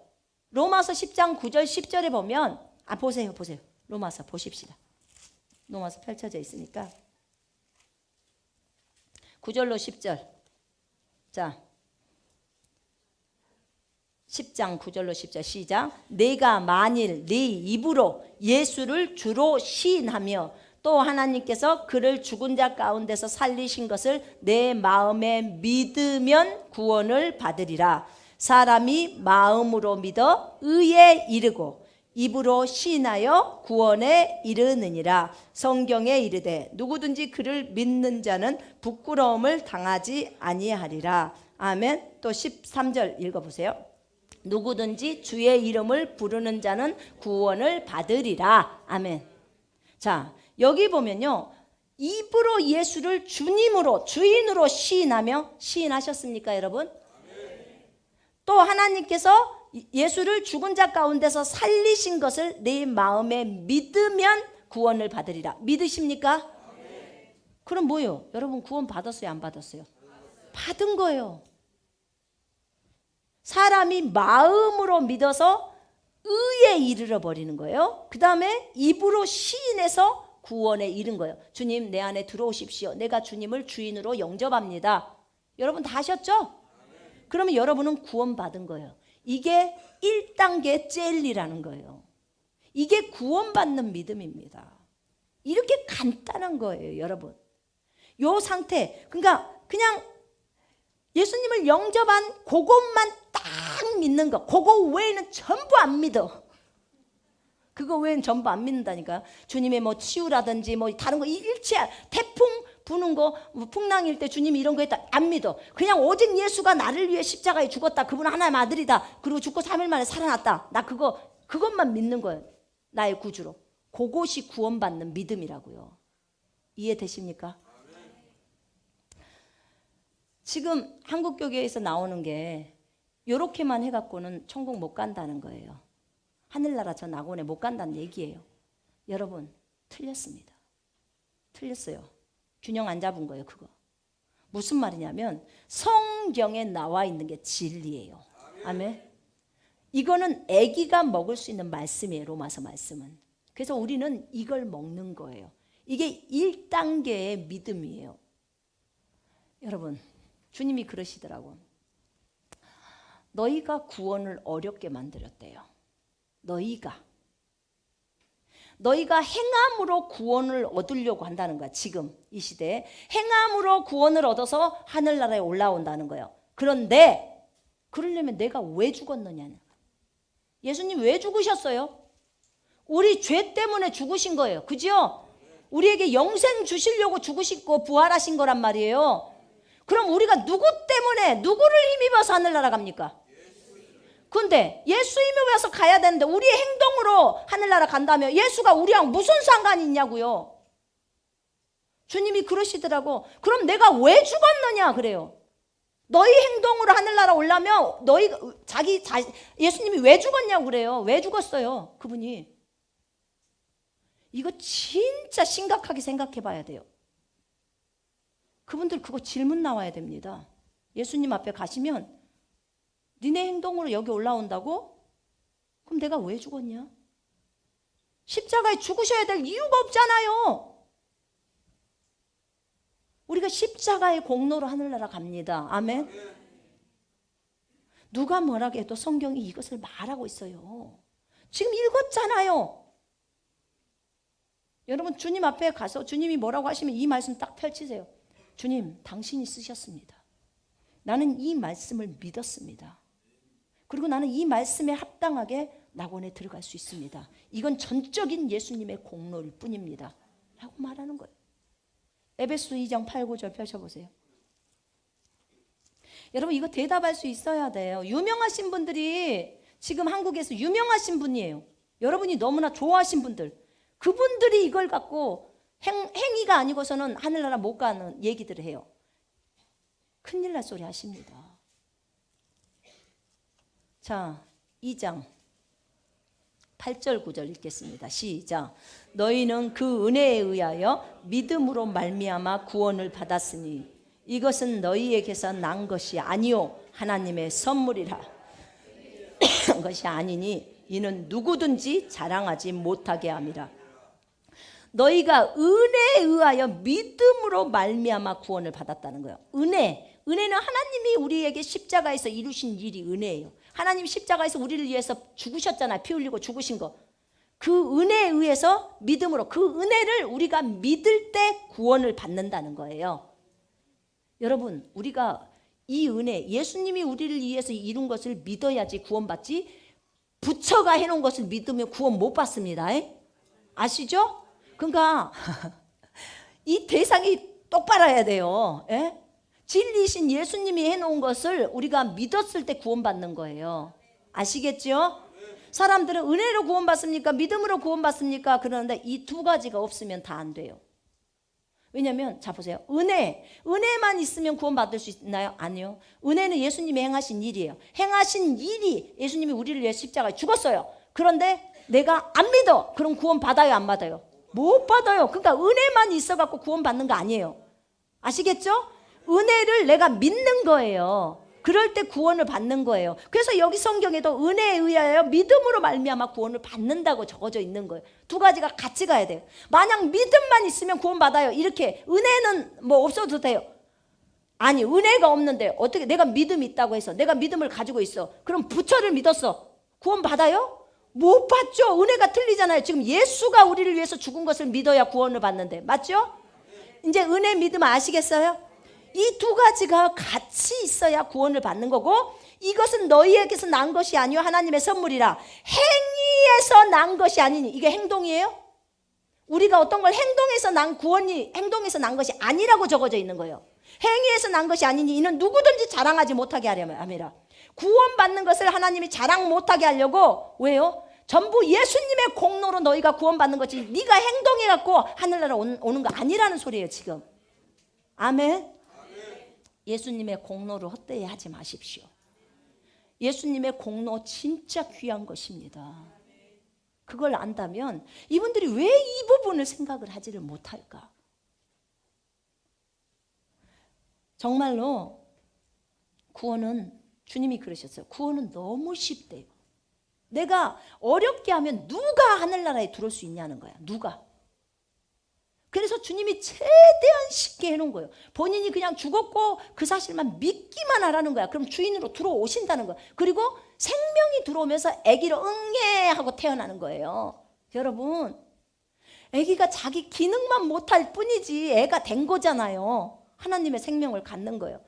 로마서 10장 9절 10절에 보면 보세요. 로마서 보십시다. 로마서 펼쳐져 있으니까 9절로 10절. 자, 10장 9절로 10절 시작. 내가 만일 네 입으로 예수를 주로 시인하며 또 하나님께서 그를 죽은 자 가운데서 살리신 것을 내 마음에 믿으면 구원을 받으리라. 사람이 마음으로 믿어 의에 이르고 입으로 시인하여 구원에 이르느니라. 성경에 이르되 누구든지 그를 믿는 자는 부끄러움을 당하지 아니하리라. 아멘. 또 13절 읽어보세요. 누구든지 주의 이름을 부르는 자는 구원을 받으리라. 아멘. 자, 여기 보면요, 입으로 예수를 주님으로 주인으로 시인하며, 시인하셨습니까 여러분? 또 하나님께서 예수를 죽은 자 가운데서 살리신 것을 내 마음에 믿으면 구원을 받으리라. 믿으십니까? 그럼 뭐요? 여러분 구원 받았어요 안 받았어요? 받은 거예요. 사람이 마음으로 믿어서 의에 이르러 버리는 거예요. 그 다음에 입으로 시인해서 구원에 이른 거예요. 주님 내 안에 들어오십시오. 내가 주님을 주인으로 영접합니다. 여러분 다 하셨죠? 그러면 여러분은 구원받은 거예요. 이게 1단계 젤리라는 거예요. 이게 구원받는 믿음입니다. 이렇게 간단한 거예요 여러분. 요 상태, 그러니까 그냥 예수님을 영접한 그것만 딱 믿는 거, 그거 외에는 전부 안 믿어. 그거 외에는 전부 안 믿는다니까요. 주님의 뭐 치유라든지 뭐 다른 거 일체, 태풍 부는 거, 뭐 풍랑일 때 주님이 이런 거 했다 안 믿어. 그냥 오직 예수가 나를 위해 십자가에 죽었다, 그분은 하나님 아들이다, 그리고 죽고 3일 만에 살아났다, 나 그것만 믿는 거예요. 나의 구주로. 그것이 구원받는 믿음이라고요. 이해되십니까? 지금 한국교회에서 나오는 게 요렇게만 해갖고는 천국 못 간다는 거예요. 하늘나라 저 낙원에 못 간다는 얘기예요. 여러분 틀렸습니다. 틀렸어요. 균형 안 잡은 거예요. 그거 무슨 말이냐면 성경에 나와 있는 게 진리예요. 아멘. 이거는 아기가 먹을 수 있는 말씀이에요. 로마서 말씀은. 그래서 우리는 이걸 먹는 거예요. 이게 1단계의 믿음이에요. 여러분 주님이 그러시더라고. 너희가 구원을 어렵게 만들었대요. 너희가 행함으로 구원을 얻으려고 한다는 거야. 지금 이 시대에 행함으로 구원을 얻어서 하늘나라에 올라온다는 거예요. 그런데 그러려면 내가 왜 죽었느냐는, 예수님 왜 죽으셨어요? 우리 죄 때문에 죽으신 거예요. 그죠? 우리에게 영생 주시려고 죽으시고 부활하신 거란 말이에요. 그럼 우리가 누구 때문에, 누구를 힘입어서 하늘나라 갑니까? 근데 예수 힘입어서 가야 되는데 우리의 행동으로 하늘나라 간다며 예수가 우리랑 무슨 상관이 있냐고요. 주님이 그러시더라고. 그럼 내가 왜 죽었느냐 그래요. 너희 행동으로 하늘나라 올라면 너희 예수님이 왜 죽었냐고 그래요. 왜 죽었어요 그분이. 이거 진짜 심각하게 생각해 봐야 돼요. 그분들 그거 질문 나와야 됩니다. 예수님 앞에 가시면 니네 행동으로 여기 올라온다고? 그럼 내가 왜 죽었냐? 십자가에 죽으셔야 될 이유가 없잖아요. 우리가 십자가의 공로로 하늘나라 갑니다. 아멘. 누가 뭐라 해도 성경이 이것을 말하고 있어요. 지금 읽었잖아요. 여러분 주님 앞에 가서 주님이 뭐라고 하시면 이 말씀 딱 펼치세요. 주님 당신이 쓰셨습니다. 나는 이 말씀을 믿었습니다. 그리고 나는 이 말씀에 합당하게 낙원에 들어갈 수 있습니다. 이건 전적인 예수님의 공로일 뿐입니다. 라고 말하는 거예요. 에베소 2장 8, 9절 펼쳐보세요. 여러분 이거 대답할 수 있어야 돼요. 유명하신 분들이 지금 한국에서 유명하신 분이에요. 여러분이 너무나 좋아하신 분들, 그분들이 이걸 갖고 행위가 아니고서는 하늘나라 못 가는 얘기들을 해요. 큰일 날 소리 하십니다. 자, 2장 8절 9절 읽겠습니다. 시작. 너희는 그 은혜에 의하여 믿음으로 말미암아 구원을 받았으니 이것은 너희에게서 난 것이 아니요 하나님의 선물이라. 것이 아니니 이는 누구든지 자랑하지 못하게 함이라. 너희가 은혜에 의하여 믿음으로 말미암아 구원을 받았다는 거예요. 은혜는 하나님이 우리에게 십자가에서 이루신 일이 은혜예요. 하나님 십자가에서 우리를 위해서 죽으셨잖아요. 피 흘리고 죽으신 거. 그 은혜에 의해서 믿음으로, 그 은혜를 우리가 믿을 때 구원을 받는다는 거예요. 여러분, 우리가 이 은혜, 예수님이 우리를 위해서 이룬 것을 믿어야지 구원받지, 부처가 해놓은 것을 믿으면 구원 못 받습니다. 아시죠? 그러니까 이 대상이 똑바라야 돼요. 진리신 예수님이 해놓은 것을 우리가 믿었을 때 구원받는 거예요. 아시겠죠? 사람들은 은혜로 구원받습니까? 믿음으로 구원받습니까? 그러는데 이 두 가지가 없으면 다 안 돼요. 왜냐하면 자 보세요. 은혜만 있으면 구원받을 수 있나요? 아니요. 은혜는 예수님이 행하신 일이에요. 행하신 일이 예수님이 우리를 위해 십자가에 죽었어요. 그런데 내가 안 믿어. 그럼 구원 받아요? 안 받아요? 못 받아요. 그러니까 은혜만 있어갖고 구원받는 거 아니에요. 아시겠죠? 은혜를 내가 믿는 거예요. 그럴 때 구원을 받는 거예요. 그래서 여기 성경에도 은혜에 의하여 믿음으로 말미암아 구원을 받는다고 적어져 있는 거예요. 두 가지가 같이 가야 돼요. 만약 믿음만 있으면 구원 받아요. 이렇게 은혜는 뭐 없어도 돼요. 아니, 은혜가 없는데 어떻게, 내가 믿음이 있다고 해서 내가 믿음을 가지고 있어. 그럼 부처를 믿었어. 구원 받아요? 못 받죠. 은혜가 틀리잖아요. 지금 예수가 우리를 위해서 죽은 것을 믿어야 구원을 받는데. 맞죠? 이제 은혜 믿음 아시겠어요? 이 두 가지가 같이 있어야 구원을 받는 거고, 이것은 너희에게서 난 것이 아니요 하나님의 선물이라. 행위에서 난 것이 아니니. 이게 행동이에요? 우리가 어떤 걸 행동해서 난 구원이 행동해서 난 것이 아니라고 적어져 있는 거예요. 행위에서 난 것이 아니니 이는 누구든지 자랑하지 못하게 하려면 함이라. 구원받는 것을 하나님이 자랑 못하게 하려고. 왜요? 전부 예수님의 공로로 너희가 구원받는 거지 네가 행동해갖고 하늘나라 오는 거 아니라는 소리예요 지금. 아멘. 예수님의 공로를 헛되이 하지 마십시오. 예수님의 공로 진짜 귀한 것입니다. 그걸 안다면 이분들이 왜 이 부분을 생각을 하지를 못할까? 정말로 구원은, 주님이 그러셨어요. 구원은 너무 쉽대요. 내가 어렵게 하면 누가 하늘나라에 들어올 수 있냐는 거야. 누가. 그래서 주님이 최대한 쉽게 해놓은 거예요. 본인이 그냥 죽었고 그 사실만 믿기만 하라는 거야. 그럼 주인으로 들어오신다는 거야. 그리고 생명이 들어오면서 아기로 응애 하고 태어나는 거예요. 여러분, 아기가 자기 기능만 못할 뿐이지 애가 된 거잖아요. 하나님의 생명을 갖는 거예요.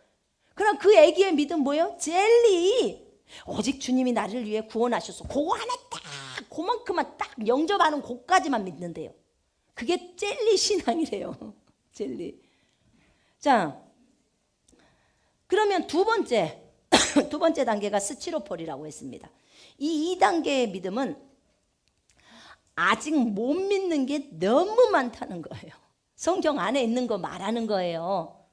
그럼 그 아기의 믿음 뭐예요? 젤리. 오직 주님이 나를 위해 구원하셨어. 그거 하나 딱, 그만큼만 딱 영접하는 것까지만 믿는데요. 그게 젤리 신앙이래요. 젤리. 자, 그러면 두 번째 단계가 스티로폴이라고 했습니다. 이 2단계의 믿음은 아직 못 믿는 게 너무 많다는 거예요. 성경 안에 있는 거 말하는 거예요.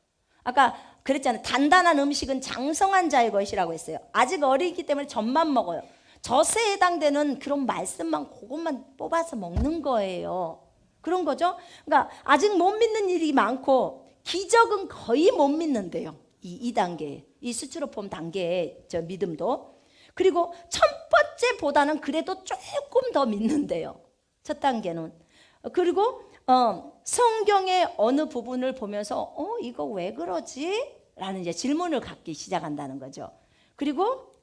아까 그랬잖아요. 단단한 음식은 장성한 자의 것이라고 했어요. 아직 어리기 때문에 젖만 먹어요. 젖에 해당되는 그런 말씀만 그것만 뽑아서 먹는 거예요. 그런 거죠. 그러니까 아직 못 믿는 일이 많고 기적은 거의 못 믿는데요. 이 2단계, 이 스티로폼 단계의 저 믿음도. 그리고 첫 번째보다는 그래도 조금 더 믿는데요. 첫 단계는. 그리고 성경의 어느 부분을 보면서 이거 왜 그러지? 라는 이제 질문을 갖기 시작한다는 거죠. 그리고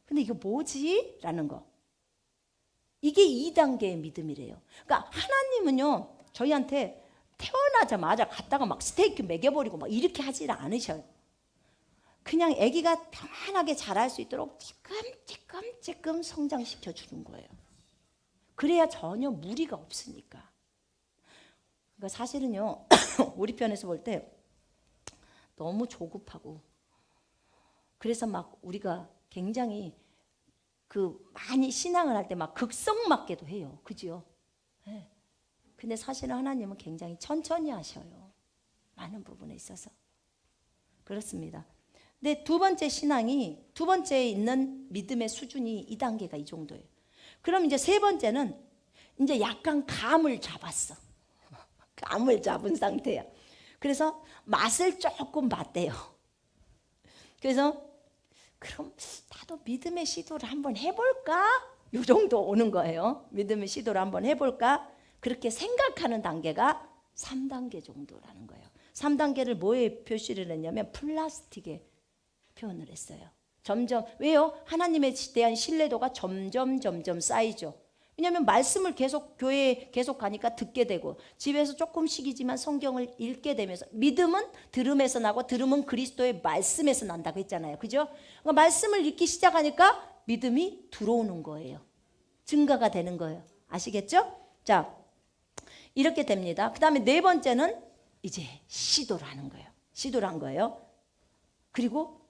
근데 이거 뭐지? 라는 거. 이게 2단계의 믿음이래요. 그러니까 하나님은요, 저희한테 태어나자마자 갖다가 막 스테이크 먹여버리고 막 이렇게 하지 않으셔요. 그냥 아기가 편안하게 자랄 수 있도록 찔끔찔끔 성장시켜 주는 거예요. 그래야 전혀 무리가 없으니까. 그러니까 사실은요, 우리 편에서 볼 때 너무 조급하고, 그래서 막 우리가 굉장히 많이 신앙을 할 때 막 극성맞게도 해요. 그죠? 네. 근데 사실은 하나님은 굉장히 천천히 하셔요. 많은 부분에 있어서. 그렇습니다. 근데 두 번째에 있는 믿음의 수준이 2단계가 이 정도예요. 그럼 이제 세 번째는 이제 약간 감을 잡았어. 감을 잡은 상태야. 그래서 맛을 조금 봤대요. 그래서 그럼 나도 믿음의 시도를 한번 해볼까? 이 정도 오는 거예요. 믿음의 시도를 한번 해볼까? 그렇게 생각하는 단계가 3단계 정도라는 거예요. 3단계를 뭐에 표시를 했냐면 플라스틱에 표현을 했어요. 점점, 왜요? 하나님에 대한 신뢰도가 점점 쌓이죠. 왜냐하면 말씀을 계속 교회에 계속 가니까 듣게 되고 집에서 조금씩이지만 성경을 읽게 되면서 믿음은 들음에서 나고 들음은 그리스도의 말씀에서 난다고 했잖아요. 그죠? 그러니까 말씀을 읽기 시작하니까 믿음이 들어오는 거예요. 증가가 되는 거예요. 아시겠죠? 자, 이렇게 됩니다. 그 다음에 네 번째는 이제 시도를 하는 거예요. 시도를 한 거예요. 그리고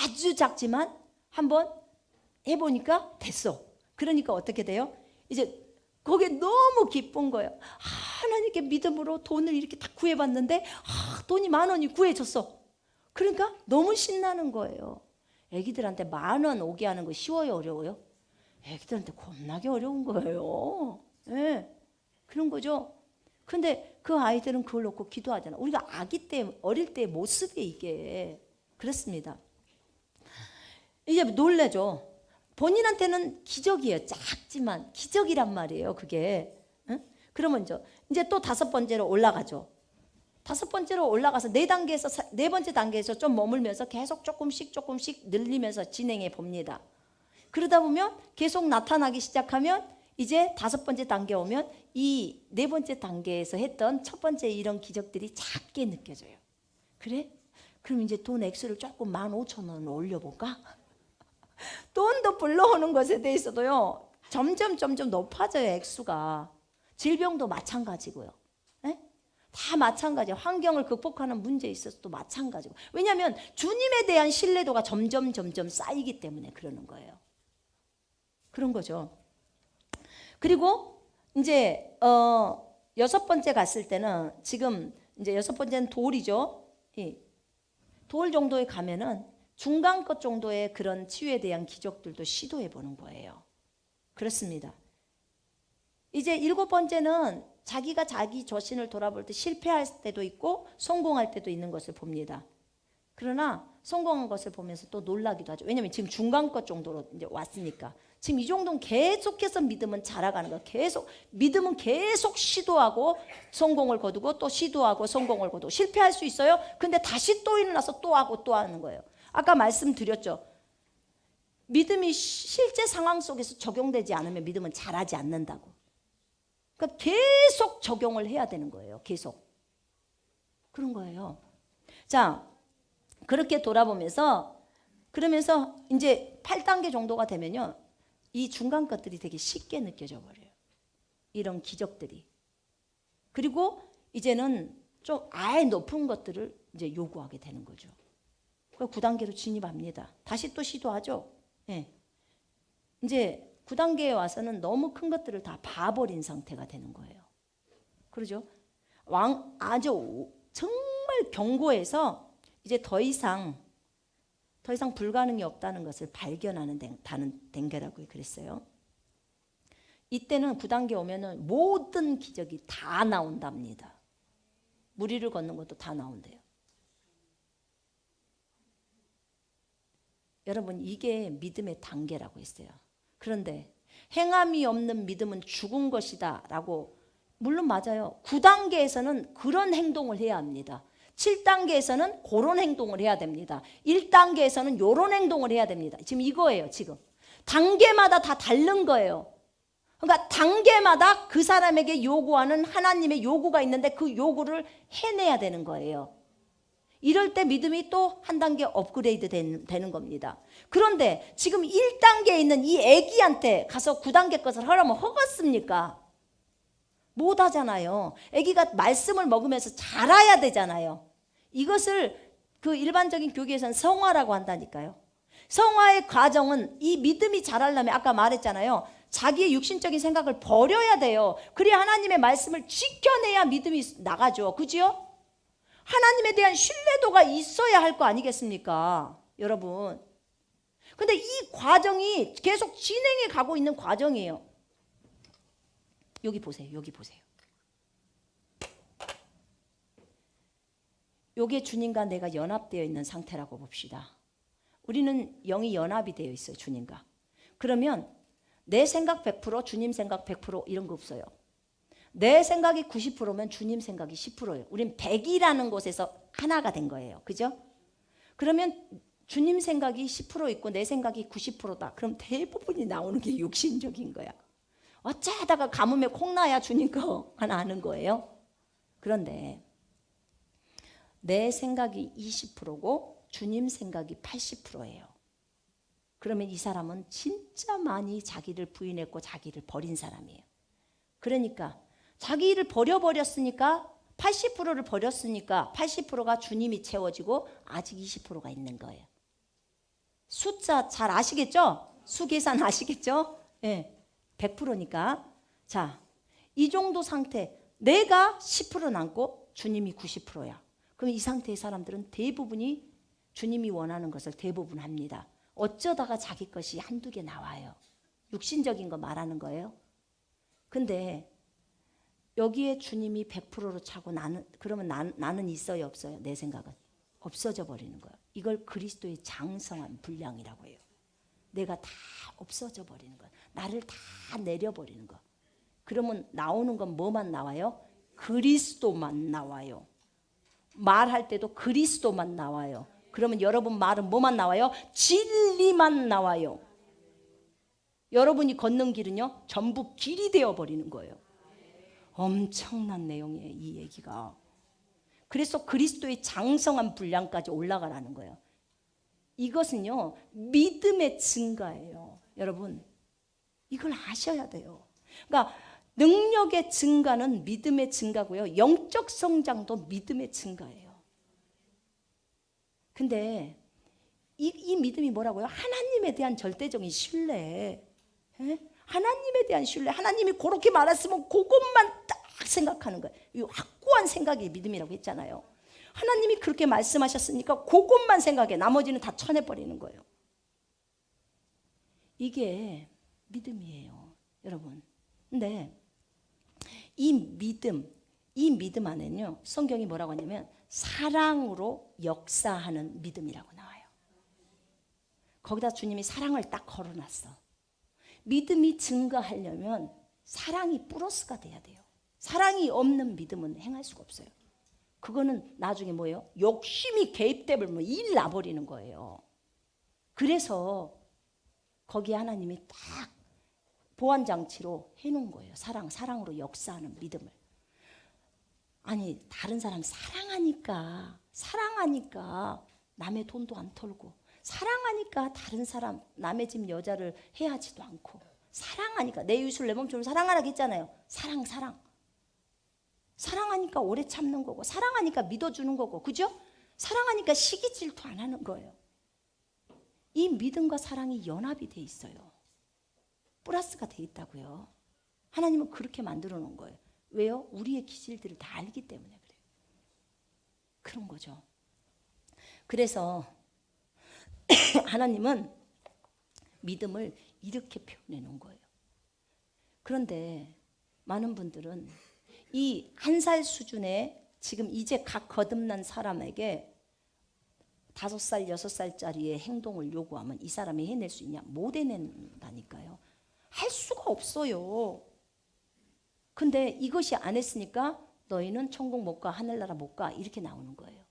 아주 작지만 한번 해보니까 됐어. 그러니까 어떻게 돼요? 이제 거기에 너무 기쁜 거예요. 하나님께 믿음으로 돈을 이렇게 다 구해봤는데 돈이 10,000원이 구해졌어. 그러니까 너무 신나는 거예요. 애기들한테 10,000원 오게 하는 거 쉬워요, 어려워요? 애기들한테 겁나게 어려운 거예요. 네, 그런 거죠. 근데 그 아이들은 그걸 놓고 기도하잖아. 우리가 아기 때, 어릴 때의 모습이 이게 그렇습니다. 이제 놀래죠. 본인한테는 기적이에요. 작지만 기적이란 말이에요. 그게. 응? 그러면 이제 또 5번째로 올라가죠. 5번째로 올라가서 4단계에서 4번째 단계에서 좀 머물면서 계속 조금씩 늘리면서 진행해 봅니다. 그러다 보면 계속 나타나기 시작하면 이제 5번째 단계 오면 이 4번째 단계에서 했던 첫 번째 이런 기적들이 작게 느껴져요. 그래? 그럼 이제 돈 액수를 조금 15,000원을 올려볼까? 돈도 불러오는 것에 대해서도요, 점점 높아져요, 액수가. 질병도 마찬가지고요. 네? 다 마찬가지예요. 환경을 극복하는 문제에 있어서도 마찬가지고. 왜냐하면 주님에 대한 신뢰도가 점점 쌓이기 때문에 그러는 거예요. 그런 거죠. 그리고 이제 6번째 갔을 때는 지금 이제 6번째는 돌이죠. 돌 정도에 가면은 중간 것 정도의 그런 치유에 대한 기적들도 시도해 보는 거예요. 그렇습니다. 이제 7번째는 자기가 자기 자신을 돌아볼 때 실패할 때도 있고 성공할 때도 있는 것을 봅니다. 그러나 성공한 것을 보면서 또 놀라기도 하죠. 왜냐하면 지금 중간 것 정도로 이제 왔으니까. 지금 이 정도는 계속해서 믿음은 자라가는 거예요. 믿음은 계속 시도하고 성공을 거두고 또 시도하고 성공을 거두고 실패할 수 있어요. 근데 다시 또 일어나서 또 하고 또 하는 거예요. 아까 말씀드렸죠. 믿음이 실제 상황 속에서 적용되지 않으면 믿음은 자라지 않는다고. 그러니까 계속 적용을 해야 되는 거예요. 계속. 그런 거예요. 자, 그렇게 돌아보면서 그러면서 이제 8단계 정도가 되면요. 이 중간 것들이 되게 쉽게 느껴져 버려요. 이런 기적들이. 그리고 이제는 좀 아예 높은 것들을 이제 요구하게 되는 거죠. 9단계로 진입합니다. 다시 또 시도하죠. 네. 이제 9단계에 와서는 너무 큰 것들을 다 봐버린 상태가 되는 거예요. 그러죠? 아주 정말 견고해서 이제 더 이상 불가능이 없다는 것을 발견하는 단계라고 그랬어요. 이때는 9단계 오면은 모든 기적이 다 나온답니다. 무리를 걷는 것도 다 나온대요. 여러분, 이게 믿음의 단계라고 했어요. 그런데 행함이 없는 믿음은 죽은 것이다 라고, 물론 맞아요. 9단계에서는 그런 행동을 해야 합니다. 7단계에서는 그런 행동을 해야 됩니다. 1단계에서는 이런 행동을 해야 됩니다. 지금 이거예요. 지금 단계마다 다 다른 거예요. 그러니까 단계마다 그 사람에게 요구하는 하나님의 요구가 있는데 그 요구를 해내야 되는 거예요. 이럴 때 믿음이 또 한 단계 업그레이드 되는 겁니다. 그런데 지금 1단계에 있는 이 애기한테 가서 9단계 것을 하라면 허겠습니까? 못 하잖아요. 애기가 말씀을 먹으면서 자라야 되잖아요. 이것을 그 일반적인 교계에서는 성화라고 한다니까요. 성화의 과정은 이 믿음이 자라려면 아까 말했잖아요. 자기의 육신적인 생각을 버려야 돼요. 그래야 하나님의 말씀을 지켜내야 믿음이 나가죠. 그죠? 하나님에 대한 신뢰도가 있어야 할 거 아니겠습니까? 여러분. 근데 이 과정이 계속 진행해 가고 있는 과정이에요. 여기 보세요. 여기 보세요. 요게 주님과 내가 연합되어 있는 상태라고 봅시다. 우리는 영이 연합이 되어 있어요. 주님과. 그러면 내 생각 100%, 주님 생각 100% 이런 거 없어요. 내 생각이 90%면 주님 생각이 10%예요. 우린 100이라는 곳에서 하나가 된 거예요. 그죠? 그러면 주님 생각이 10% 있고 내 생각이 90%다. 그럼 대부분이 나오는 게 육신적인 거야. 어쩌다가 가뭄에 콩나야 주님 거 하나 아는 거예요. 그런데 내 생각이 20%고 주님 생각이 80%예요. 그러면 이 사람은 진짜 많이 자기를 부인했고 자기를 버린 사람이에요. 그러니까 자기 일을 버렸으니까 80%를 버렸으니까 80%가 주님이 채워지고 아직 20%가 있는 거예요. 숫자 잘 아시겠죠? 수 계산 아시겠죠? 네, 100%니까. 자, 이 정도 상태, 내가 10% 남고 주님이 90%야. 그럼 이 상태의 사람들은 대부분이 주님이 원하는 것을 대부분 합니다. 어쩌다가 자기 것이 한두 개 나와요. 육신적인 거 말하는 거예요. 근데 여기에 주님이 100%로 차고 그러면 나는 있어요, 없어요? 내 생각은 없어져 버리는 거예요. 이걸 그리스도의 장성한 분량이라고 해요. 내가 다 없어져 버리는 거예요. 나를 다 내려버리는 거. 그러면 나오는 건 뭐만 나와요? 그리스도만 나와요. 말할 때도 그리스도만 나와요. 그러면 여러분 말은 뭐만 나와요? 진리만 나와요. 여러분이 걷는 길은요, 전부 길이 되어버리는 거예요. 엄청난 내용이에요, 이 얘기가. 그래서 그리스도의 장성한 분량까지 올라가라는 거예요. 이것은요, 믿음의 증가예요. 여러분, 이걸 아셔야 돼요. 그러니까 능력의 증가는 믿음의 증가고요, 영적 성장도 믿음의 증가예요. 근데 이 믿음이 뭐라고요? 하나님에 대한 절대적인 신뢰. 하나님에 대한 신뢰. 하나님이 그렇게 말했으면 그것만 딱 생각하는 거예요. 이 확고한 생각이 믿음이라고 했잖아요. 하나님이 그렇게 말씀하셨으니까 그것만 생각해. 나머지는 다 쳐내버리는 거예요. 이게 믿음이에요, 여러분. 근데 이 믿음 안에는요, 성경이 뭐라고 하냐면 사랑으로 역사하는 믿음이라고 나와요. 거기다 주님이 사랑을 딱 걸어놨어. 믿음이 증가하려면 사랑이 플러스가 돼야 돼요. 사랑이 없는 믿음은 행할 수가 없어요. 그거는 나중에 뭐예요? 욕심이 개입되면 일 나버리는 거예요. 그래서 거기에 하나님이 딱 보완장치로 해놓은 거예요. 사랑으로 역사하는 믿음을. 아니, 다른 사람 사랑하니까 남의 돈도 안 털고, 사랑하니까 다른 사람 남의 집 여자를 해하지도 않고, 사랑하니까 내 이웃을 내 몸처럼 사랑하라고 했잖아요. 사랑하니까 오래 참는 거고, 사랑하니까 믿어주는 거고, 그죠? 사랑하니까 시기 질투 안 하는 거예요. 이 믿음과 사랑이 연합이 돼 있어요. 플러스가 돼 있다고요. 하나님은 그렇게 만들어 놓은 거예요. 왜요? 우리의 기질들을 다 알기 때문에 그래요. 그런 거죠. 그래서 하나님은 믿음을 이렇게 표현해 놓은 거예요. 그런데 많은 분들은 이 1살 수준의 지금 이제 각 거듭난 사람에게 5살, 6살짜리의 행동을 요구하면 이 사람이 해낼 수 있냐? 못 해낸다니까요. 할 수가 없어요. 근데 이것이 안 했으니까 너희는 천국 못 가, 하늘나라 못 가, 이렇게 나오는 거예요.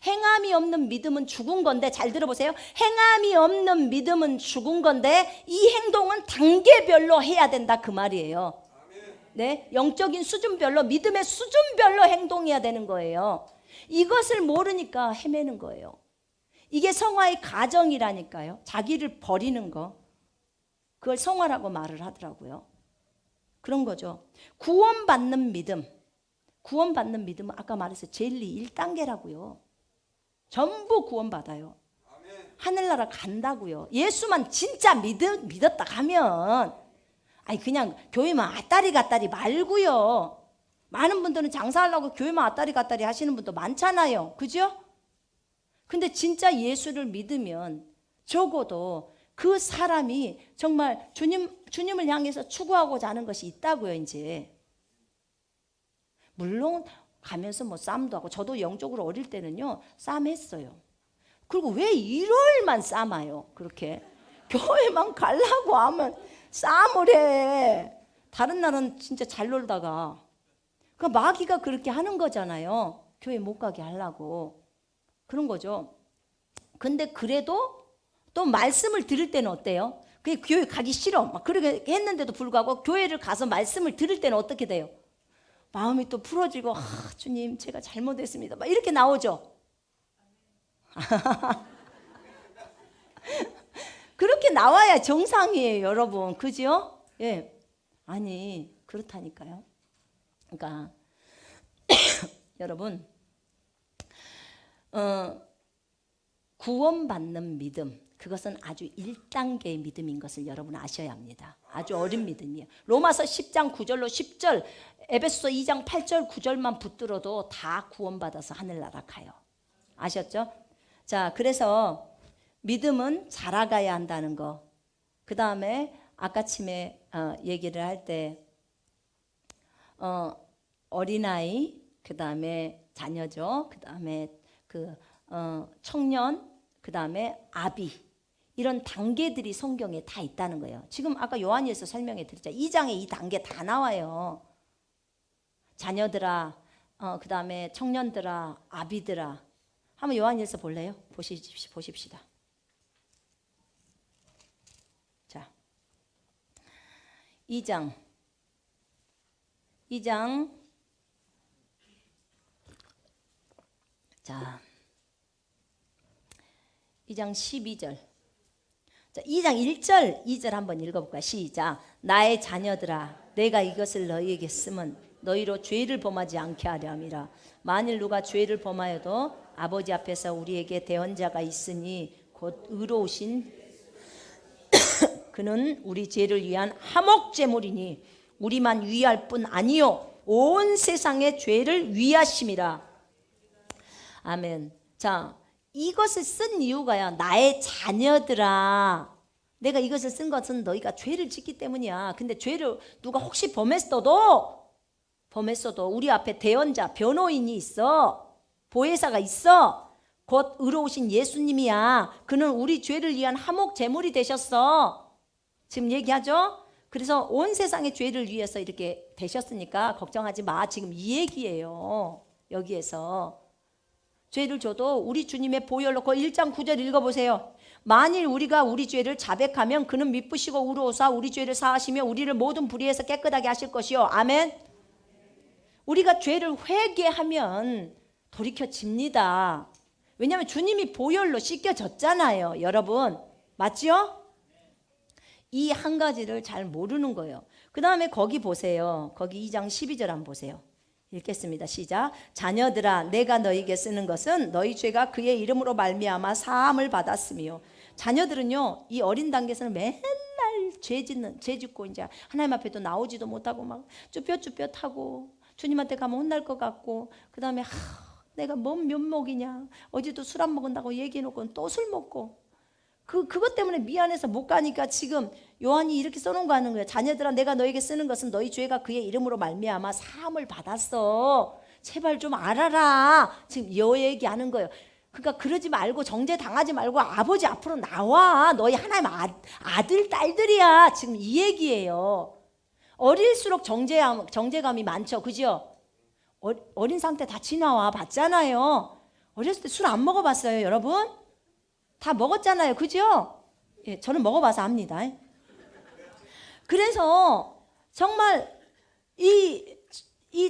행함이 없는 믿음은 죽은 건데, 잘 들어보세요. 행함이 없는 믿음은 죽은 건데 이 행동은 단계별로 해야 된다, 그 말이에요. 네, 영적인 수준별로, 믿음의 수준별로 행동해야 되는 거예요. 이것을 모르니까 헤매는 거예요. 이게 성화의 과정이라니까요. 자기를 버리는 거, 그걸 성화라고 말을 하더라고요. 그런 거죠. 구원받는 믿음은 아까 말했어요. 진리 1단계라고요. 전부 구원받아요. 하늘나라 간다고요. 예수만 진짜 믿었다 가면, 아니 그냥 교회만 왔다리 갔다리 말고요. 많은 분들은 장사하려고 교회만 왔다리 갔다리 하시는 분도 많잖아요. 그죠? 근데 진짜 예수를 믿으면 적어도 그 사람이 정말 주님을 향해서 추구하고자 하는 것이 있다고요, 이제. 물론 가면서 뭐 싸움도 하고, 저도 영적으로 어릴 때는요, 싸움했어요. 그리고 왜 일요일만 싸움해요, 그렇게? 교회만 가려고 하면 싸움을 해. 다른 날은 진짜 잘 놀다가 그 마귀가 그렇게 하는 거잖아요. 교회 못 가게 하려고. 그런 거죠. 근데 그래도 또 말씀을 들을 때는 어때요? 그게 교회 가기 싫어. 막 그렇게 했는데도 불구하고 교회를 가서 말씀을 들을 때는 어떻게 돼요? 마음이 또 풀어지고 주님 제가 잘못했습니다. 막 이렇게 나오죠. 그렇게 나와야 정상이에요, 여러분. 그죠? 예. 아니, 그렇다니까요. 그러니까 여러분 구원받는 믿음, 그것은 아주 1단계의 믿음인 것을 여러분 아셔야 합니다. 아주 어린 믿음이에요. 로마서 10장 9절로 10절, 에베소서 2장 8절 9절만 붙들어도 다 구원받아서 하늘나라 가요. 아셨죠? 자, 그래서 믿음은 자라가야 한다는 거. 그 다음에 아까 침에 얘기를 할 때 어린아이, 그 다음에 자녀죠. 그 다음에 청년, 그 다음에 아비, 이런 단계들이 성경에 다 있다는 거예요. 지금 아까 요한일서 설명해 드렸죠. 2장에 이 단계 다 나와요. 자녀들아, 그 다음에 청년들아, 아비들아. 한번 요한일서 볼래요? 보십시다. 자, 2장 자, 2장 12절. 자, 2장 1절, 2절 한번 읽어볼까요? 시작. 나의 자녀들아, 내가 이것을 너희에게 쓰면 너희로 죄를 범하지 않게 하려 함이라. 만일 누가 죄를 범하여도 아버지 앞에서 우리에게 대언자가 있으니 곧 의로우신 그는 우리 죄를 위한 화목제물이니 우리만 위할 뿐 아니요 온 세상의 죄를 위하심이라. 아멘. 자, 이것을 쓴 이유가요, 나의 자녀들아, 내가 이것을 쓴 것은 너희가 죄를 짓기 때문이야. 근데 죄를 누가 혹시 범했어도 우리 앞에 대언자, 변호인이 있어. 보혜사가 있어. 곧 의로우신 예수님이야. 그는 우리 죄를 위한 화목 제물이 되셨어. 지금 얘기하죠? 그래서 온 세상의 죄를 위해서 이렇게 되셨으니까 걱정하지 마. 지금 이 얘기예요. 여기에서 죄를 져도 우리 주님의 보혈로, 그 1장 9절 읽어보세요. 만일 우리가 우리 죄를 자백하면 그는 미쁘시고 의로우사 우리 죄를 사하시며 우리를 모든 불의에서 깨끗하게 하실 것이요. 아멘. 우리가 죄를 회개하면 돌이켜집니다. 왜냐하면 주님이 보혈로 씻겨졌잖아요, 여러분. 맞죠? 이 한 가지를 잘 모르는 거예요. 그 다음에 거기 보세요. 거기 2장 12절 한번 보세요. 읽겠습니다. 시작. 자녀들아, 내가 너희에게 쓰는 것은 너희 죄가 그의 이름으로 말미암아 사함을 받았으며. 자녀들은요, 이 어린 단계에서는 맨날 죄 짓고 이제 하나님 앞에도 나오지도 못하고 막 쭈뼛쭈뼛하고 주님한테 가면 혼날 것 같고, 그 다음에 내가 뭔 면목이냐, 어제도 술 안 먹은다고 얘기해놓고 또 술 먹고, 그것 때문에 미안해서 못 가니까 지금 요한이 이렇게 써놓은 거 하는 거예요. 자녀들아, 내가 너에게 쓰는 것은 너희 죄가 그의 이름으로 말미암아 사함을 받았어. 제발 좀 알아라. 지금 요 얘기하는 거예요. 그러니까 그러지 말고 정죄 당하지 말고 아버지 앞으로 나와. 너희 하나님 아들 딸들이야. 지금 이 얘기예요. 어릴수록 정죄감이 많죠. 그죠? 어린 상태 다 지나와 봤잖아요. 어렸을 때 술 안 먹어봤어요, 여러분? 다 먹었잖아요. 그죠? 예, 저는 먹어봐서 압니다. 그래서 정말 이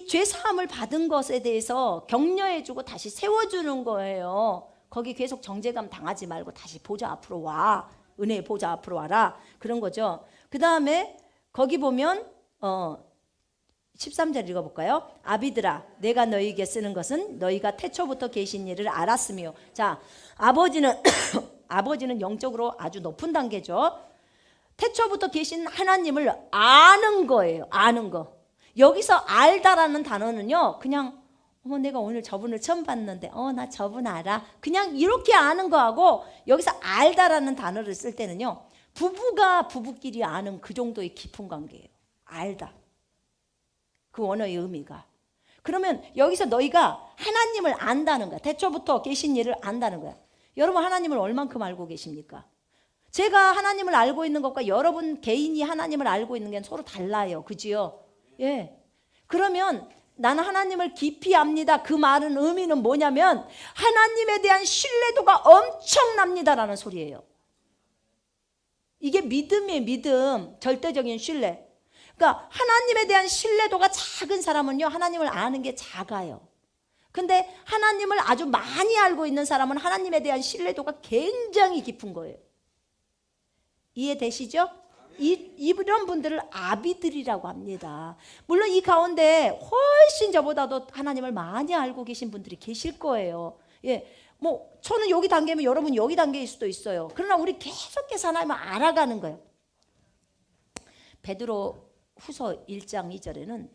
죄사함을 받은 것에 대해서 격려해주고 다시 세워주는 거예요. 거기 계속 정죄감 당하지 말고 다시 보좌 앞으로 와. 은혜의 보좌 앞으로 와라. 그런 거죠. 그 다음에 거기 보면 13절 읽어볼까요? 아비들아, 내가 너희에게 쓰는 것은 너희가 태초부터 계신 일을 알았으며. 자, 아버지는 영적으로 아주 높은 단계죠. 태초부터 계신 하나님을 아는 거예요. 아는 거. 여기서 알다라는 단어는요, 그냥 내가 오늘 저분을 처음 봤는데 나 저분 알아. 그냥 이렇게 아는 거하고, 여기서 알다라는 단어를 쓸 때는요, 부부가 부부끼리 아는 그 정도의 깊은 관계예요. 알다. 그 원어의 의미가. 그러면 여기서 너희가 하나님을 안다는 거야. 태초부터 계신 일을 안다는 거야. 여러분, 하나님을 얼만큼 알고 계십니까? 제가 하나님을 알고 있는 것과 여러분 개인이 하나님을 알고 있는 게 서로 달라요. 그지요? 예. 그러면 나는 하나님을 깊이 압니다. 그 말은 의미는 뭐냐면 하나님에 대한 신뢰도가 엄청납니다라는 소리예요. 이게 믿음이에요. 믿음. 절대적인 신뢰. 그러니까 하나님에 대한 신뢰도가 작은 사람은요, 하나님을 아는 게 작아요. 근데 하나님을 아주 많이 알고 있는 사람은 하나님에 대한 신뢰도가 굉장히 깊은 거예요. 이해되시죠? 이런 분들을 아비들이라고 합니다. 물론 이 가운데 훨씬 저보다도 하나님을 많이 알고 계신 분들이 계실 거예요. 예, 뭐 저는 여기 단계면 여러분 여기 단계일 수도 있어요. 그러나 우리 계속해서 하나님을 알아가는 거예요. 베드로 후서 1장 2절에는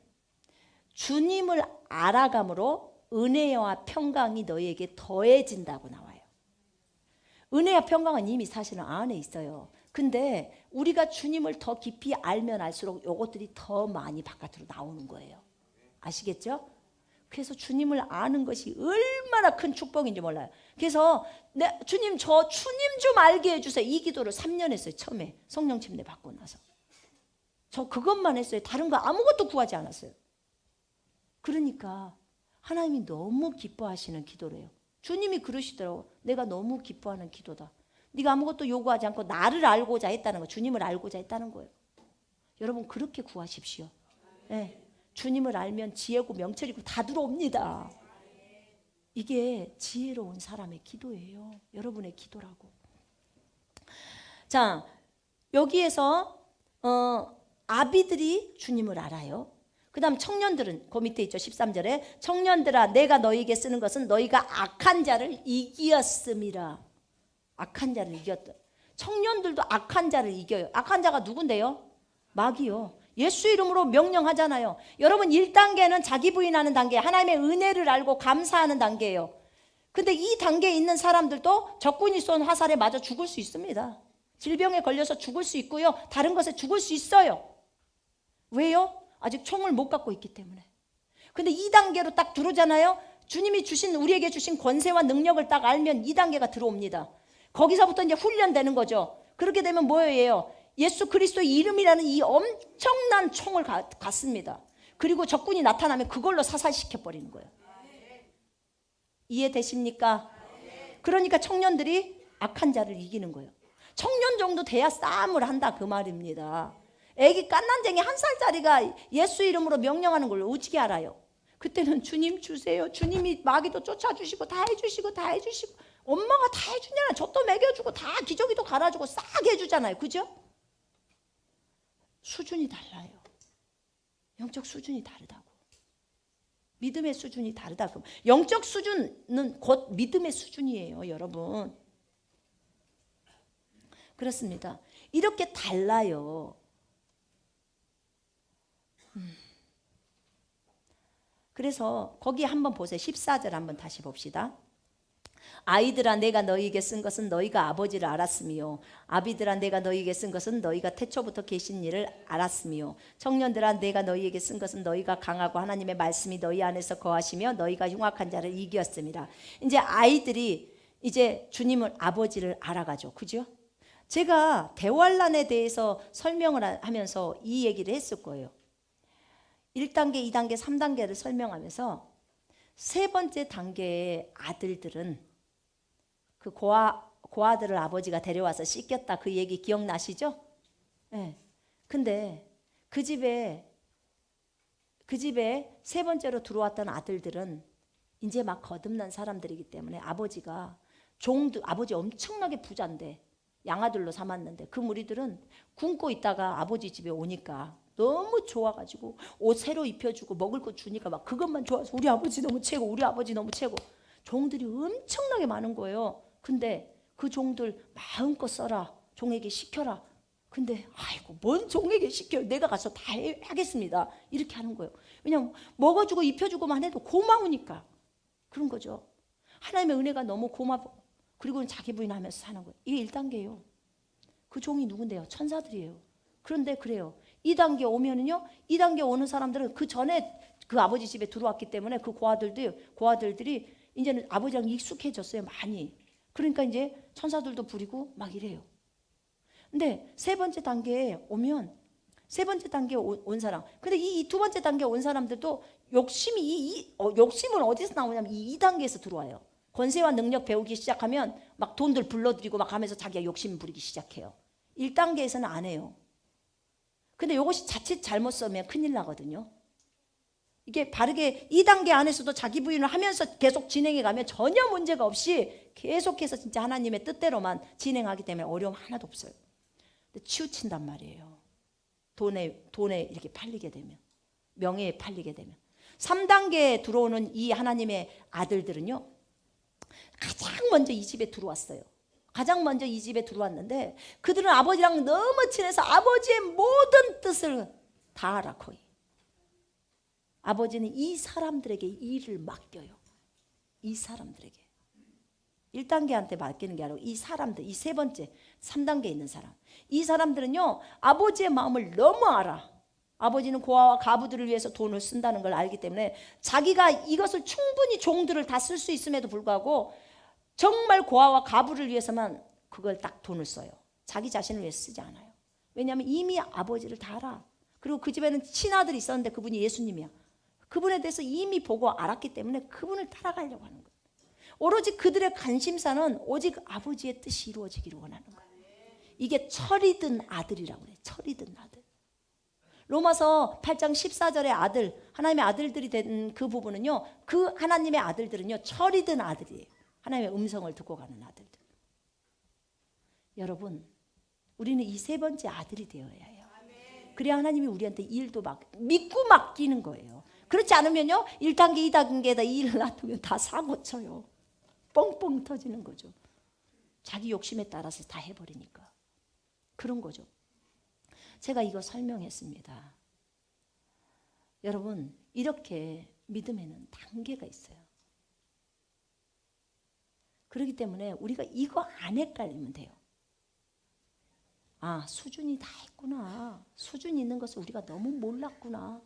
주님을 알아감으로 은혜와 평강이 너희에게 더해진다고 나와요. 은혜와 평강은 이미 사실은 안에 있어요. 근데 우리가 주님을 더 깊이 알면 알수록 이것들이 더 많이 바깥으로 나오는 거예요. 아시겠죠? 그래서 주님을 아는 것이 얼마나 큰 축복인지 몰라요. 그래서 주님 저 주님 좀 알게 해주세요. 이 기도를 3년 했어요. 처음에 성령 침례 받고 나서. 저 그것만 했어요. 다른 거 아무것도 구하지 않았어요. 그러니까 하나님이 너무 기뻐하시는 기도래요. 주님이 그러시더라고요. 내가 너무 기뻐하는 기도다. 네가 아무것도 요구하지 않고 나를 알고자 했다는 거, 주님을 알고자 했다는 거예요. 여러분 그렇게 구하십시오. 네. 주님을 알면 지혜고 명철이고 다 들어옵니다. 이게 지혜로운 사람의 기도예요. 여러분의 기도라고. 자, 여기에서 아비들이 주님을 알아요. 그 다음 청년들은 그 밑에 있죠. 13절에 청년들아 내가 너희에게 쓰는 것은 너희가 악한 자를 이기었음이라. 악한 자를 이겼다. 청년들도 악한 자를 이겨요. 악한 자가 누군데요? 마귀요. 예수 이름으로 명령하잖아요. 여러분 1단계는 자기 부인하는 단계, 하나님의 은혜를 알고 감사하는 단계예요. 근데 이 단계에 있는 사람들도 적군이 쏜 화살에 맞아 죽을 수 있습니다. 질병에 걸려서 죽을 수 있고요. 다른 것에 죽을 수 있어요. 왜요? 아직 총을 못 갖고 있기 때문에. 근데 2단계로 딱 들어오잖아요. 주님이 주신 우리에게 주신 권세와 능력을 딱 알면 2단계가 들어옵니다. 거기서부터 이제 훈련되는 거죠. 그렇게 되면 뭐예요? 예수 그리스도의 이름이라는 이 엄청난 총을 갖습니다. 그리고 적군이 나타나면 그걸로 사살시켜 버리는 거예요. 이해되십니까? 그러니까 청년들이 악한 자를 이기는 거예요. 청년 정도 돼야 싸움을 한다 그 말입니다. 애기 깐난쟁이 1살짜리가 예수 이름으로 명령하는 걸 어떻게 알아요? 그때는 주님 주세요. 주님이 마귀도 쫓아주시고 다 해주시고 다 해주시고 엄마가 다 해주잖아요. 젖도 먹여주고 다 기저귀도 갈아주고 싹 해주잖아요. 그죠? 수준이 달라요. 영적 수준이 다르다고. 믿음의 수준이 다르다고. 영적 수준은 곧 믿음의 수준이에요. 여러분. 그렇습니다. 이렇게 달라요. 그래서 거기 한번 보세요. 14절 한번 다시 봅시다. 아이들아 내가 너희에게 쓴 것은 너희가 아버지를 알았으며 아비들아 내가 너희에게 쓴 것은 너희가 태초부터 계신 일을 알았으며 청년들아 내가 너희에게 쓴 것은 너희가 강하고 하나님의 말씀이 너희 안에서 거하시며 너희가 흉악한 자를 이기었습니다. 이제 아이들이 이제 주님을 아버지를 알아가죠. 그죠? 제가 대환란에 대해서 설명을 하면서 이 얘기를 했을 거예요. 1단계, 2단계, 3단계를 설명하면서 세 번째 단계의 아들들은 그 고아들을 아버지가 데려와서 씻겼다 그 얘기 기억나시죠? 네. 근데 그 집에 세 번째로 들어왔던 아들들은 이제 막 거듭난 사람들이기 때문에 아버지가 아버지 엄청나게 부자인데 양아들로 삼았는데 그 무리들은 굶고 있다가 아버지 집에 오니까 너무 좋아가지고 옷 새로 입혀주고 먹을 거 주니까 막 그것만 좋아서 우리 아버지 너무 최고, 우리 아버지 너무 최고. 종들이 엄청나게 많은 거예요. 근데 그 종들 마음껏 써라, 종에게 시켜라. 근데 아이고 뭔 종에게 시켜요. 내가 가서 다 하겠습니다. 이렇게 하는 거예요. 왜냐면 먹어주고 입혀주고만 해도 고마우니까 그런 거죠. 하나님의 은혜가 너무 고맙고 그리고는 자기 부인하면서 사는 거예요. 이게 1단계예요. 그 종이 누군데요? 천사들이에요. 그런데 그래요. 2단계 오면은요, 2단계 오는 사람들은 그 전에 그 아버지 집에 들어왔기 때문에 그 고아들들이 이제는 아버지랑 익숙해졌어요, 많이. 그러니까 이제 천사들도 부리고 막 이래요. 근데 세 번째 단계에 오면 세 번째 단계에 온 사람. 근데 이 두 번째 단계에 온 사람들도 욕심이 욕심은 어디서 나오냐면 이 2단계에서 들어와요. 권세와 능력 배우기 시작하면 막 돈들 불러들이고 막 하면서 자기가 욕심 부리기 시작해요. 1단계에서는 안 해요. 근데 이것이 자칫 잘못 쓰면 큰일 나거든요. 이게 바르게 2단계 안에서도 자기 부인을 하면서 계속 진행해 가면 전혀 문제가 없이 계속해서 진짜 하나님의 뜻대로만 진행하기 때문에 어려움 하나도 없어요. 근데 치우친단 말이에요. 돈에 이렇게 팔리게 되면, 명예에 팔리게 되면. 3단계에 들어오는 이 하나님의 아들들은요, 가장 먼저 이 집에 들어왔어요. 가장 먼저 이 집에 들어왔는데 그들은 아버지랑 너무 친해서 아버지의 모든 뜻을 다 알아. 거의 아버지는 이 사람들에게 일을 맡겨요. 이 사람들에게 1단계한테 맡기는 게 아니고 이 사람들, 이 세 번째 3단계에 있는 사람, 이 사람들은요 아버지의 마음을 너무 알아. 아버지는 고아와 가부들을 위해서 돈을 쓴다는 걸 알기 때문에 자기가 이것을 충분히 종들을 다 쓸 수 있음에도 불구하고 정말 고아와 가부를 위해서만 그걸 딱 돈을 써요. 자기 자신을 위해서 쓰지 않아요. 왜냐하면 이미 아버지를 다 알아. 그리고 그 집에는 친아들이 있었는데 그분이 예수님이야. 그분에 대해서 이미 보고 알았기 때문에 그분을 따라가려고 하는 거예요. 오로지 그들의 관심사는 오직 아버지의 뜻이 이루어지기를 원하는 거예요. 이게 철이 든 아들이라고 그래요. 철이 든 아들. 로마서 8장 14절의 아들, 하나님의 아들들이 된 그 부분은요, 그 하나님의 아들들은요 철이 든 아들이에요. 하나님의 음성을 듣고 가는 아들들. 여러분, 우리는 이 세 번째 아들이 되어야 해요. 그래야 하나님이 우리한테 일도 믿고 맡기는 거예요. 그렇지 않으면요 1단계 2단계에다 이 일을 놔두면 다 사고 쳐요. 뻥뻥 터지는 거죠. 자기 욕심에 따라서 다 해버리니까. 그런 거죠. 제가 이거 설명했습니다. 여러분, 이렇게 믿음에는 단계가 있어요. 그렇기 때문에 우리가 이거 안 헷갈리면 돼요. 아, 수준이 다 있구나. 수준이 있는 것을 우리가 너무 몰랐구나.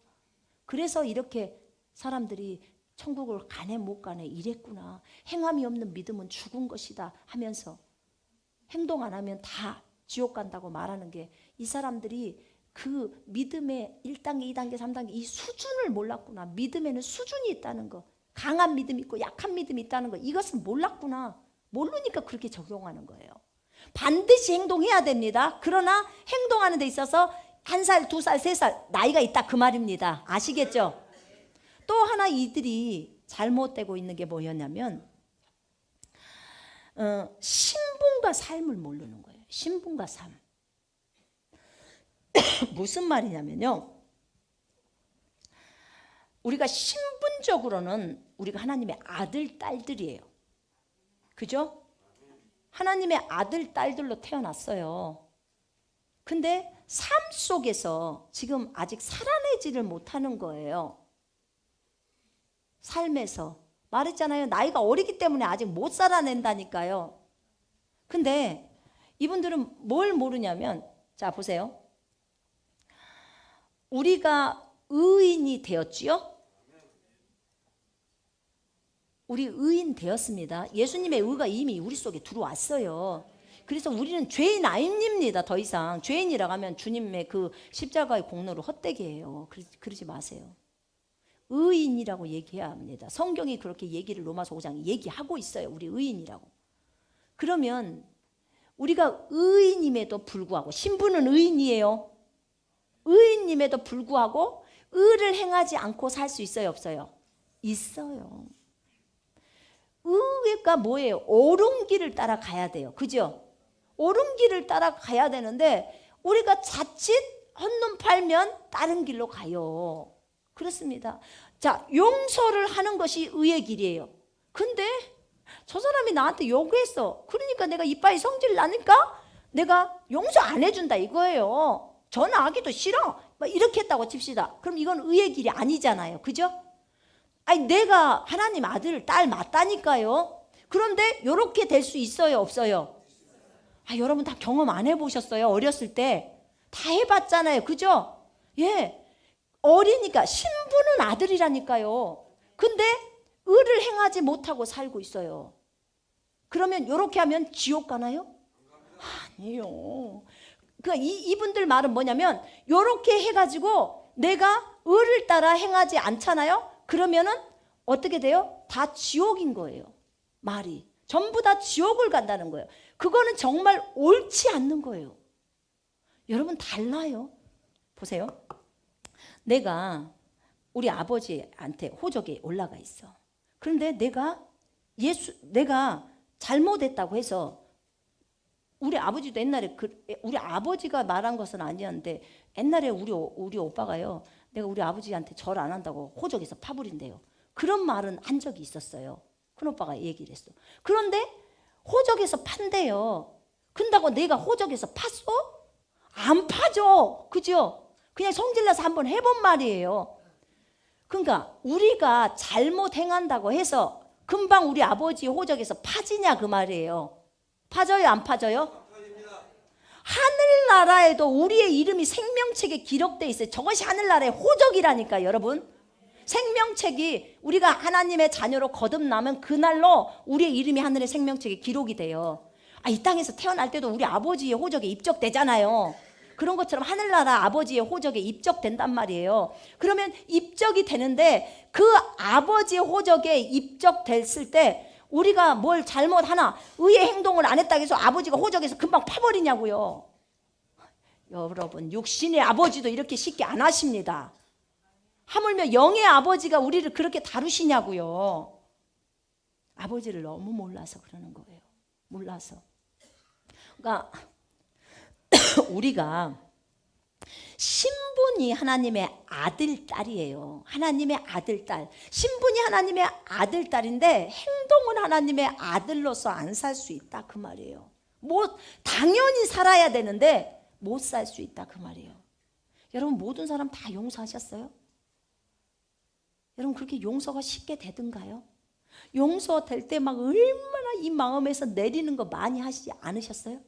그래서 이렇게 사람들이 천국을 가네 못 가네 이랬구나. 행함이 없는 믿음은 죽은 것이다 하면서 행동 안 하면 다 지옥 간다고 말하는 게 이 사람들이 그 믿음의 1단계, 2단계, 3단계 이 수준을 몰랐구나. 믿음에는 수준이 있다는 거. 강한 믿음이 있고 약한 믿음이 있다는 거. 이것은 몰랐구나. 모르니까 그렇게 적용하는 거예요. 반드시 행동해야 됩니다. 그러나 행동하는 데 있어서 1살, 2살, 3살 나이가 있다 그 말입니다. 아시겠죠? 또 하나 이들이 잘못되고 있는 게 뭐였냐면 신분과 삶을 모르는 거예요. 신분과 삶. 무슨 말이냐면요, 우리가 신분적으로는 우리가 하나님의 아들, 딸들이에요. 그죠? 하나님의 아들, 딸들로 태어났어요. 근데 삶 속에서 지금 아직 살아내지를 못하는 거예요. 삶에서. 말했잖아요. 나이가 어리기 때문에 아직 못 살아낸다니까요. 근데 이분들은 뭘 모르냐면, 자, 보세요. 우리가 의인이 되었지요? 우리 의인 되었습니다. 예수님의 의가 이미 우리 속에 들어왔어요. 그래서 우리는 죄인 아닙니다. 더 이상 죄인이라고 하면 주님의 그 십자가의 공로를 헛되게 해요. 그러지 마세요. 의인이라고 얘기해야 합니다. 성경이 그렇게 얘기를 로마서 5장에 얘기하고 있어요. 우리 의인이라고. 그러면 우리가 의인임에도 불구하고, 신분은 의인이에요. 의인임에도 불구하고 의를 행하지 않고 살 수 있어요, 없어요? 있어요. 의가 뭐예요? 옳은 길을 따라가야 돼요. 그죠? 옳은 길을 따라가야 되는데 우리가 자칫 헛눈 팔면 다른 길로 가요. 그렇습니다. 자, 용서를 하는 것이 의의 길이에요. 근데 저 사람이 나한테 요구했어. 그러니까 내가 이빠이 성질 나니까 내가 용서 안 해준다 이거예요. 전화하기도 싫어. 이렇게 했다고 칩시다. 그럼 이건 의의 길이 아니잖아요. 그죠? 아니, 내가 하나님 아들, 딸 맞다니까요. 그런데 이렇게 될 수 있어요, 없어요? 아, 여러분 다 경험 안 해보셨어요? 어렸을 때 다 해봤잖아요. 그죠? 예, 어리니까. 신분은 아들이라니까요. 근데 의를 행하지 못하고 살고 있어요. 그러면 이렇게 하면 지옥 가나요? 아니요. 그러니까 이분들 말은 뭐냐면 요렇게 해가지고 내가 의를 따라 행하지 않잖아요. 그러면은 어떻게 돼요? 다 지옥인 거예요. 말이 전부 다 지옥을 간다는 거예요. 그거는 정말 옳지 않는 거예요. 여러분 달라요. 보세요. 내가 우리 아버지한테 호적에 올라가 있어. 그런데 내가 잘못했다고 해서 우리 아버지도 옛날에 우리 아버지가 말한 것은 아니었는데 옛날에 우리 오빠가요. 내가 우리 아버지한테 절 안 한다고 호적에서 파버린대요. 그런 말은 한 적이 있었어요. 큰 오빠가 얘기를 했어. 그런데 호적에서 판대요. 근다고 내가 호적에서 팠어? 안 파죠. 그죠? 그냥 성질나서 한번 해본 말이에요. 그러니까 우리가 잘못 행한다고 해서 금방 우리 아버지 호적에서 파지냐 그 말이에요. 파져요 안 파져요? 하늘나라에도 우리의 이름이 생명책에 기록되어 있어요. 저것이 하늘나라의 호적이라니까 여러분. 생명책이 우리가 하나님의 자녀로 거듭나면 그날로 우리의 이름이 하늘의 생명책에 기록이 돼요. 이 땅에서 태어날 때도 우리 아버지의 호적에 입적되잖아요. 그런 것처럼 하늘나라 아버지의 호적에 입적된단 말이에요. 그러면 입적이 되는데 그 아버지의 호적에 입적됐을 때 우리가 뭘 잘못하나 의의 행동을 안 했다고 해서 아버지가 호적에서 금방 파버리냐고요. 여러분 육신의 아버지도 이렇게 쉽게 안 하십니다. 하물며 영의 아버지가 우리를 그렇게 다루시냐고요. 아버지를 너무 몰라서 그러는 거예요. 몰라서. 그러니까 우리가 신분이 하나님의 아들, 딸이에요. 하나님의 아들, 딸. 신분이 하나님의 아들, 딸인데 행동은 하나님의 아들로서 안 살 수 있다 그 말이에요. 당연히 살아야 되는데 못 살 수 있다 그 말이에요. 여러분 모든 사람 다 용서하셨어요? 여러분 그렇게 용서가 쉽게 되던가요? 용서될 때 막 얼마나 이 마음에서 내리는 거 많이 하시지 않으셨어요?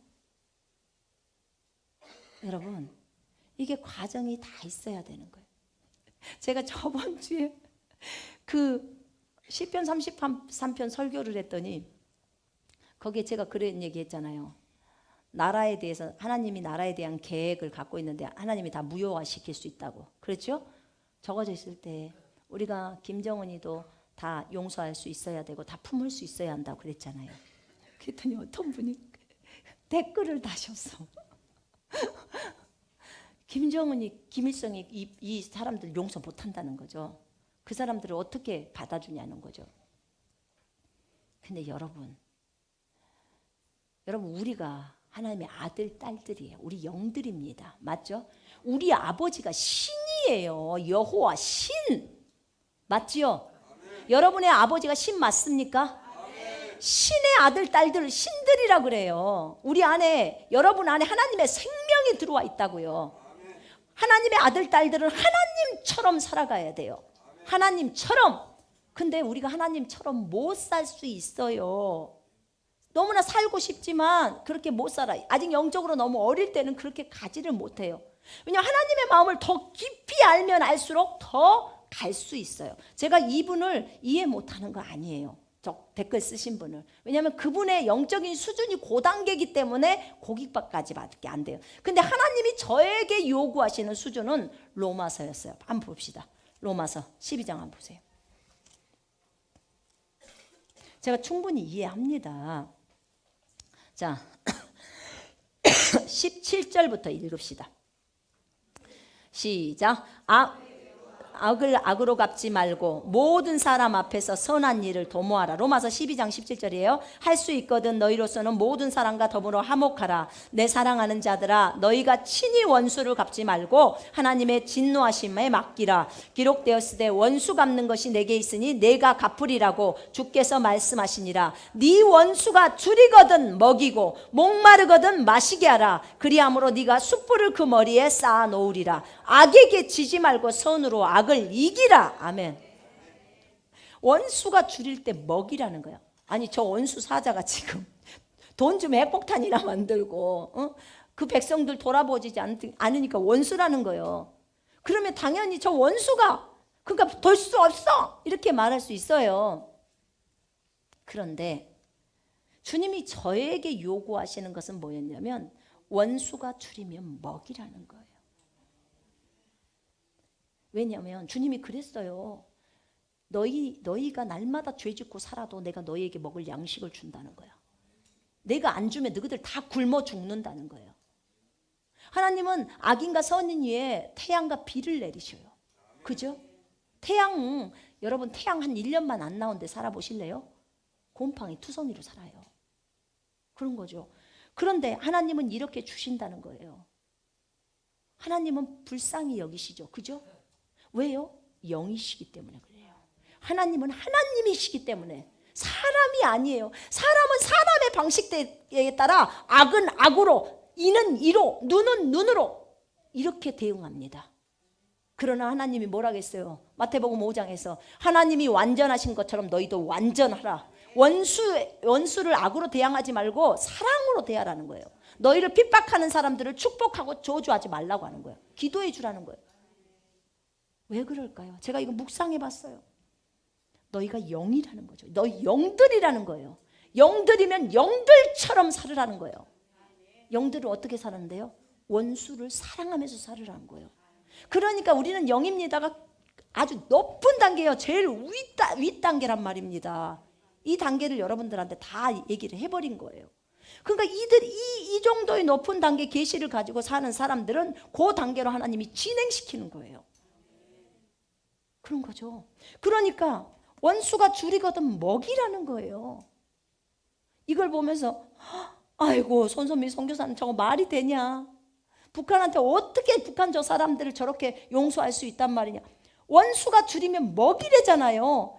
여러분 이게 과정이 다 있어야 되는 거예요. 제가 저번 주에 그 시편 33편 설교를 했더니 거기에 제가 그런 얘기 했잖아요. 나라에 대해서 하나님이 나라에 대한 계획을 갖고 있는데 하나님이 다 무효화시킬 수 있다고. 그렇죠? 적어져 있을 때 우리가 김정은이도 다 용서할 수 있어야 되고 다 품을 수 있어야 한다고 그랬잖아요. 그랬더니 어떤 분이 댓글을 다셨어. 김정은이, 김일성이 이 사람들 용서 못한다는 거죠. 그 사람들을 어떻게 받아주냐는 거죠. 근데 여러분 우리가 하나님의 아들, 딸들이에요. 우리 영들입니다. 맞죠? 우리 아버지가 신이에요. 여호와 신. 맞지요? 여러분의 아버지가 신 맞습니까? 신의 아들, 딸들을 신들이라 그래요. 우리 안에, 여러분 안에 하나님의 생명이 들어와 있다고요. 하나님의 아들, 딸들은 하나님처럼 살아가야 돼요. 하나님처럼. 근데 우리가 하나님처럼 못 살 수 있어요. 너무나 살고 싶지만 그렇게 못 살아요. 아직 영적으로 너무 어릴 때는 그렇게 가지를 못해요. 왜냐하면 하나님의 마음을 더 깊이 알면 알수록 더 갈 수 있어요. 제가 이분을 이해 못하는 거 아니에요. 저 댓글 쓰신 분을. 왜냐하면 그분의 영적인 수준이 고단계이기 때문에 고깃밥까지밖에 안 돼요. 근데 하나님이 저에게 요구하시는 수준은 로마서였어요. 한번 봅시다. 로마서 12장 한번 보세요. 제가 충분히 이해합니다. 자, 17절부터 읽읍시다. 시작. 악을 악으로 갚지 말고 모든 사람 앞에서 선한 일을 도모하라. 로마서 12장 17절이에요. 할 수 있거든 너희로서는 모든 사람과 더불어 화목하라. 내 사랑하는 자들아 너희가 친히 원수를 갚지 말고 하나님의 진노하심에 맡기라. 기록되었으되 원수 갚는 것이 내게 있으니 내가 갚으리라고 주께서 말씀하시니라. 네 원수가 줄이거든 먹이고 목마르거든 마시게 하라. 그리함으로 네가 숯불을 그 머리에 쌓아 놓으리라. 악에게 지지 말고 선으로 악을 이기라. 아멘. 원수가 줄일 때 먹이라는 거야. 아니 저 원수 사자가 지금 돈 좀 핵폭탄이나 만들고 그 백성들 돌아보지 않으니까 원수라는 거예요. 그러면 당연히 저 원수가 그러니까 될 수 없어 이렇게 말할 수 있어요. 그런데 주님이 저에게 요구하시는 것은 뭐였냐면 원수가 줄이면 먹이라는 거예요. 왜냐하면 주님이 그랬어요. 너희가 날마다 죄 짓고 살아도 내가 너희에게 먹을 양식을 준다는 거야. 내가 안 주면 너희들 다 굶어 죽는다는 거예요. 하나님은 악인과 선인 위에 태양과 비를 내리셔요. 그죠? 여러분 태양 한 1년만 안 나오는데 살아보실래요? 곰팡이 투성이로 살아요. 그런 거죠. 그런데 하나님은 이렇게 주신다는 거예요. 하나님은 불쌍히 여기시죠. 그죠? 왜요? 영이시기 때문에 그래요. 하나님은 하나님이시기 때문에, 사람이 아니에요. 사람은 사람의 방식에 따라 악은 악으로, 이는 이로, 눈은 눈으로 이렇게 대응합니다. 그러나 하나님이 뭐라겠어요? 마태복음 5장에서 하나님이 완전하신 것처럼 너희도 완전하라. 원수를 악으로 대항하지 말고 사랑으로 대하라는 거예요. 너희를 핍박하는 사람들을 축복하고 저주하지 말라고 하는 거예요. 기도해 주라는 거예요. 왜 그럴까요? 제가 이거 묵상해 봤어요. 너희가 영이라는 거죠. 너희 영들이라는 거예요. 영들이면 영들처럼 살으라는 거예요. 영들은 어떻게 사는데요? 원수를 사랑하면서 살으라는 거예요. 그러니까 우리는 영입니다가 아주 높은 단계예요. 제일 윗 단계란 말입니다. 이 단계를 여러분들한테 다 얘기를 해버린 거예요. 그러니까 이 정도의 높은 단계 계시를 가지고 사는 사람들은 그 단계로 하나님이 진행시키는 거예요. 그런 거죠. 그러니까 원수가 줄이거든 먹이라는 거예요. 이걸 보면서 아이고 손선미 선교사는 저거 말이 되냐? 북한한테 어떻게 북한 저 사람들을 저렇게 용서할 수 있단 말이냐? 원수가 줄이면 먹이래잖아요.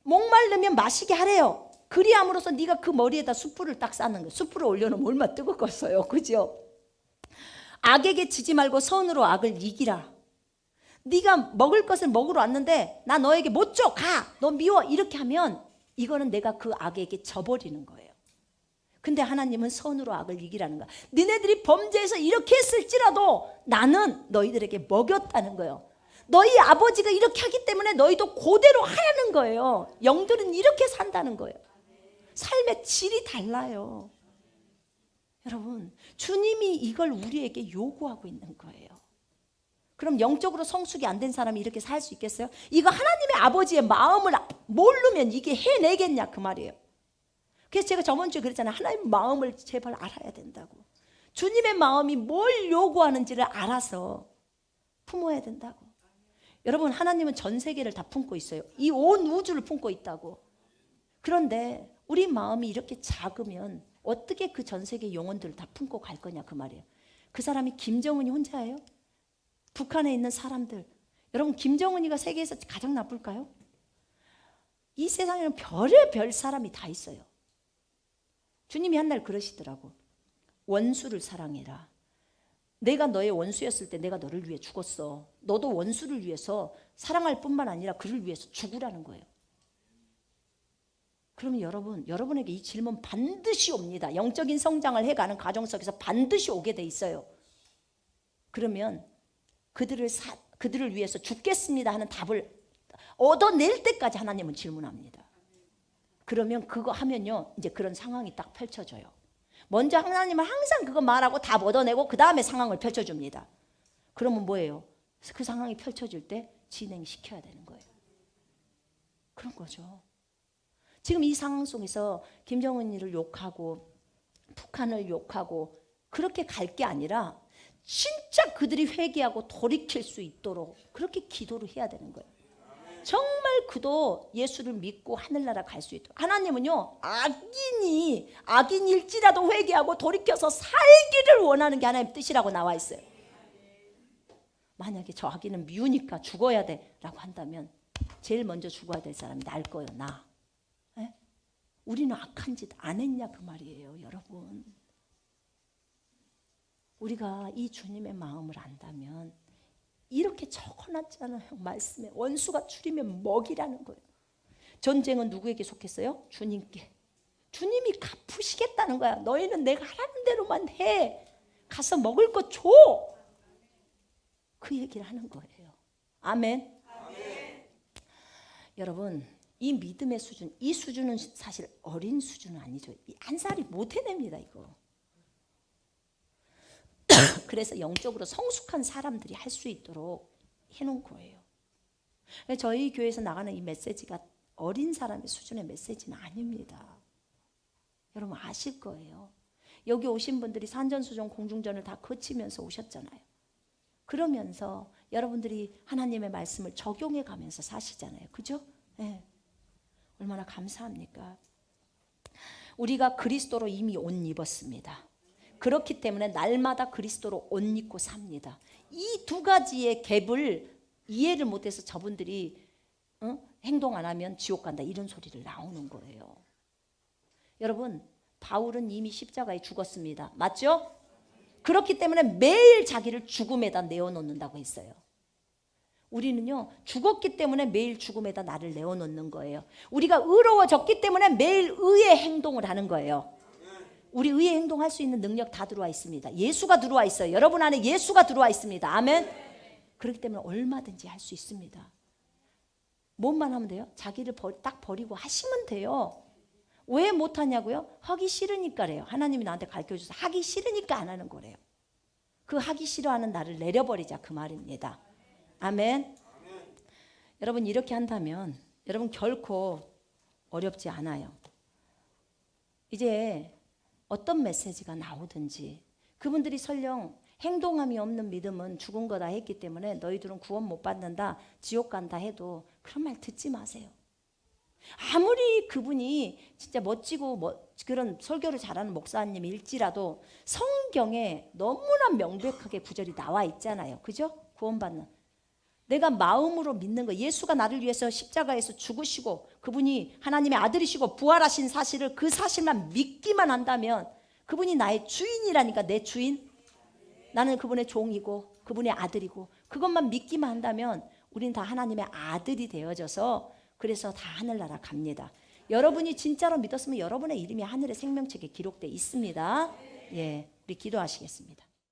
목마르면 마시게 하래요. 그리함으로써 네가 그 머리에다 숯불을 딱 쌓는 거예요. 숯불을 올려놓으면 얼마나 뜨겁겠어요. 그죠? 악에게 지지 말고 선으로 악을 이기라. 네가 먹을 것을 먹으러 왔는데 나 너에게 못 줘. 가. 너 미워. 이렇게 하면 이거는 내가 그 악에게 져버리는 거예요. 근데 하나님은 선으로 악을 이기라는 거야. 너네들이 범죄해서 이렇게 했을지라도 나는 너희들에게 먹였다는 거예요. 너희 아버지가 이렇게 하기 때문에 너희도 그대로 하라는 거예요. 영들은 이렇게 산다는 거예요. 삶의 질이 달라요. 여러분, 주님이 이걸 우리에게 요구하고 있는 거예요. 그럼 영적으로 성숙이 안 된 사람이 이렇게 살 수 있겠어요? 이거 하나님의 아버지의 마음을 모르면 이게 해내겠냐 그 말이에요. 그래서 제가 저번 주에 그랬잖아요. 하나님의 마음을 제발 알아야 된다고. 주님의 마음이 뭘 요구하는지를 알아서 품어야 된다고. 여러분, 하나님은 전 세계를 다 품고 있어요. 이 온 우주를 품고 있다고. 그런데 우리 마음이 이렇게 작으면 어떻게 그 전 세계 영혼들을 다 품고 갈 거냐 그 말이에요. 그 사람이 김정은이 혼자예요? 북한에 있는 사람들, 여러분 김정은이가 세계에서 가장 나쁠까요? 이 세상에는 별의별 사람이 다 있어요. 주님이 한 날 그러시더라고. 원수를 사랑해라. 내가 너의 원수였을 때 내가 너를 위해 죽었어. 너도 원수를 위해서 사랑할 뿐만 아니라 그를 위해서 죽으라는 거예요. 그러면 여러분에게 이 질문 반드시 옵니다. 영적인 성장을 해가는 과정 속에서 반드시 오게 돼 있어요. 그러면 그들을 위해서 죽겠습니다 하는 답을 얻어낼 때까지 하나님은 질문합니다. 그러면 그거 하면요, 이제 그런 상황이 딱 펼쳐져요. 먼저 하나님은 항상 그거 말하고 답 얻어내고 그 다음에 상황을 펼쳐줍니다. 그러면 뭐예요? 그 상황이 펼쳐질 때 진행시켜야 되는 거예요. 그런 거죠. 지금 이 상황 속에서 김정은이를 욕하고 북한을 욕하고 그렇게 갈 게 아니라 진짜 그들이 회개하고 돌이킬 수 있도록 그렇게 기도를 해야 되는 거예요. 정말 그도 예수를 믿고 하늘나라 갈 수 있도록. 하나님은요, 악인일지라도 회개하고 돌이켜서 살기를 원하는 게 하나님의 뜻이라고 나와 있어요. 만약에 저 악인은 미우니까 죽어야 돼 라고 한다면 제일 먼저 죽어야 될 사람이 날 거예요. 나. 에? 우리는 악한 짓 안 했냐 그 말이에요. 여러분, 우리가 이 주님의 마음을 안다면 이렇게 적어놨잖아요. 말씀에 원수가 줄이면 먹이라는 거예요. 전쟁은 누구에게 속했어요? 주님께. 주님이 갚으시겠다는 거야. 너희는 내가 하라는 대로만 해. 가서 먹을 거 줘. 그 얘기를 하는 거예요. 아멘. 아멘. 여러분, 이 믿음의 수준, 이 수준은 사실 어린 수준은 아니죠. 한 살이 못 해냅니다 이거. 그래서 영적으로 성숙한 사람들이 할 수 있도록 해놓은 거예요. 저희 교회에서 나가는 이 메시지가 어린 사람의 수준의 메시지는 아닙니다. 여러분 아실 거예요. 여기 오신 분들이 산전수전 공중전을 다 거치면서 오셨잖아요. 그러면서 여러분들이 하나님의 말씀을 적용해 가면서 사시잖아요. 그죠? 네. 얼마나 감사합니까? 우리가 그리스도로 이미 옷 입었습니다. 그렇기 때문에 날마다 그리스도로 옷 입고 삽니다. 이 두 가지의 갭을 이해를 못해서 저분들이 행동 안 하면 지옥 간다 이런 소리를 나오는 거예요. 여러분 바울은 이미 십자가에 죽었습니다. 맞죠? 그렇기 때문에 매일 자기를 죽음에다 내어놓는다고 했어요. 우리는요 죽었기 때문에 매일 죽음에다 나를 내어놓는 거예요. 우리가 의로워졌기 때문에 매일 의의 행동을 하는 거예요. 우리 의의 행동할 수 있는 능력 다 들어와 있습니다. 예수가 들어와 있어요. 여러분 안에 예수가 들어와 있습니다. 아멘. 그렇기 때문에 얼마든지 할 수 있습니다. 뭔만 하면 돼요? 자기를 딱 버리고 하시면 돼요. 왜 못하냐고요? 하기 싫으니까래요. 하나님이 나한테 가르쳐줘서 하기 싫으니까 안 하는 거래요. 그 하기 싫어하는 나를 내려버리자 그 말입니다. 아멘. 여러분 이렇게 한다면 여러분 결코 어렵지 않아요. 이제 어떤 메시지가 나오든지 그분들이 설령 행동함이 없는 믿음은 죽은 거다 했기 때문에 너희들은 구원 못 받는다 지옥 간다 해도 그런 말 듣지 마세요. 아무리 그분이 진짜 멋지고 그런 설교를 잘하는 목사님일지라도 성경에 너무나 명백하게 구절이 나와 있잖아요. 그죠? 구원받는 내가 마음으로 믿는 거 예수가 나를 위해서 십자가에서 죽으시고 그분이 하나님의 아들이시고 부활하신 사실을 그 사실만 믿기만 한다면 그분이 나의 주인이라니까. 내 주인 나는 그분의 종이고 그분의 아들이고 그것만 믿기만 한다면 우린 다 하나님의 아들이 되어져서 그래서 다 하늘나라 갑니다. 여러분이 진짜로 믿었으면 여러분의 이름이 하늘의 생명책에 기록되어 있습니다. 예, 우리 기도하시겠습니다.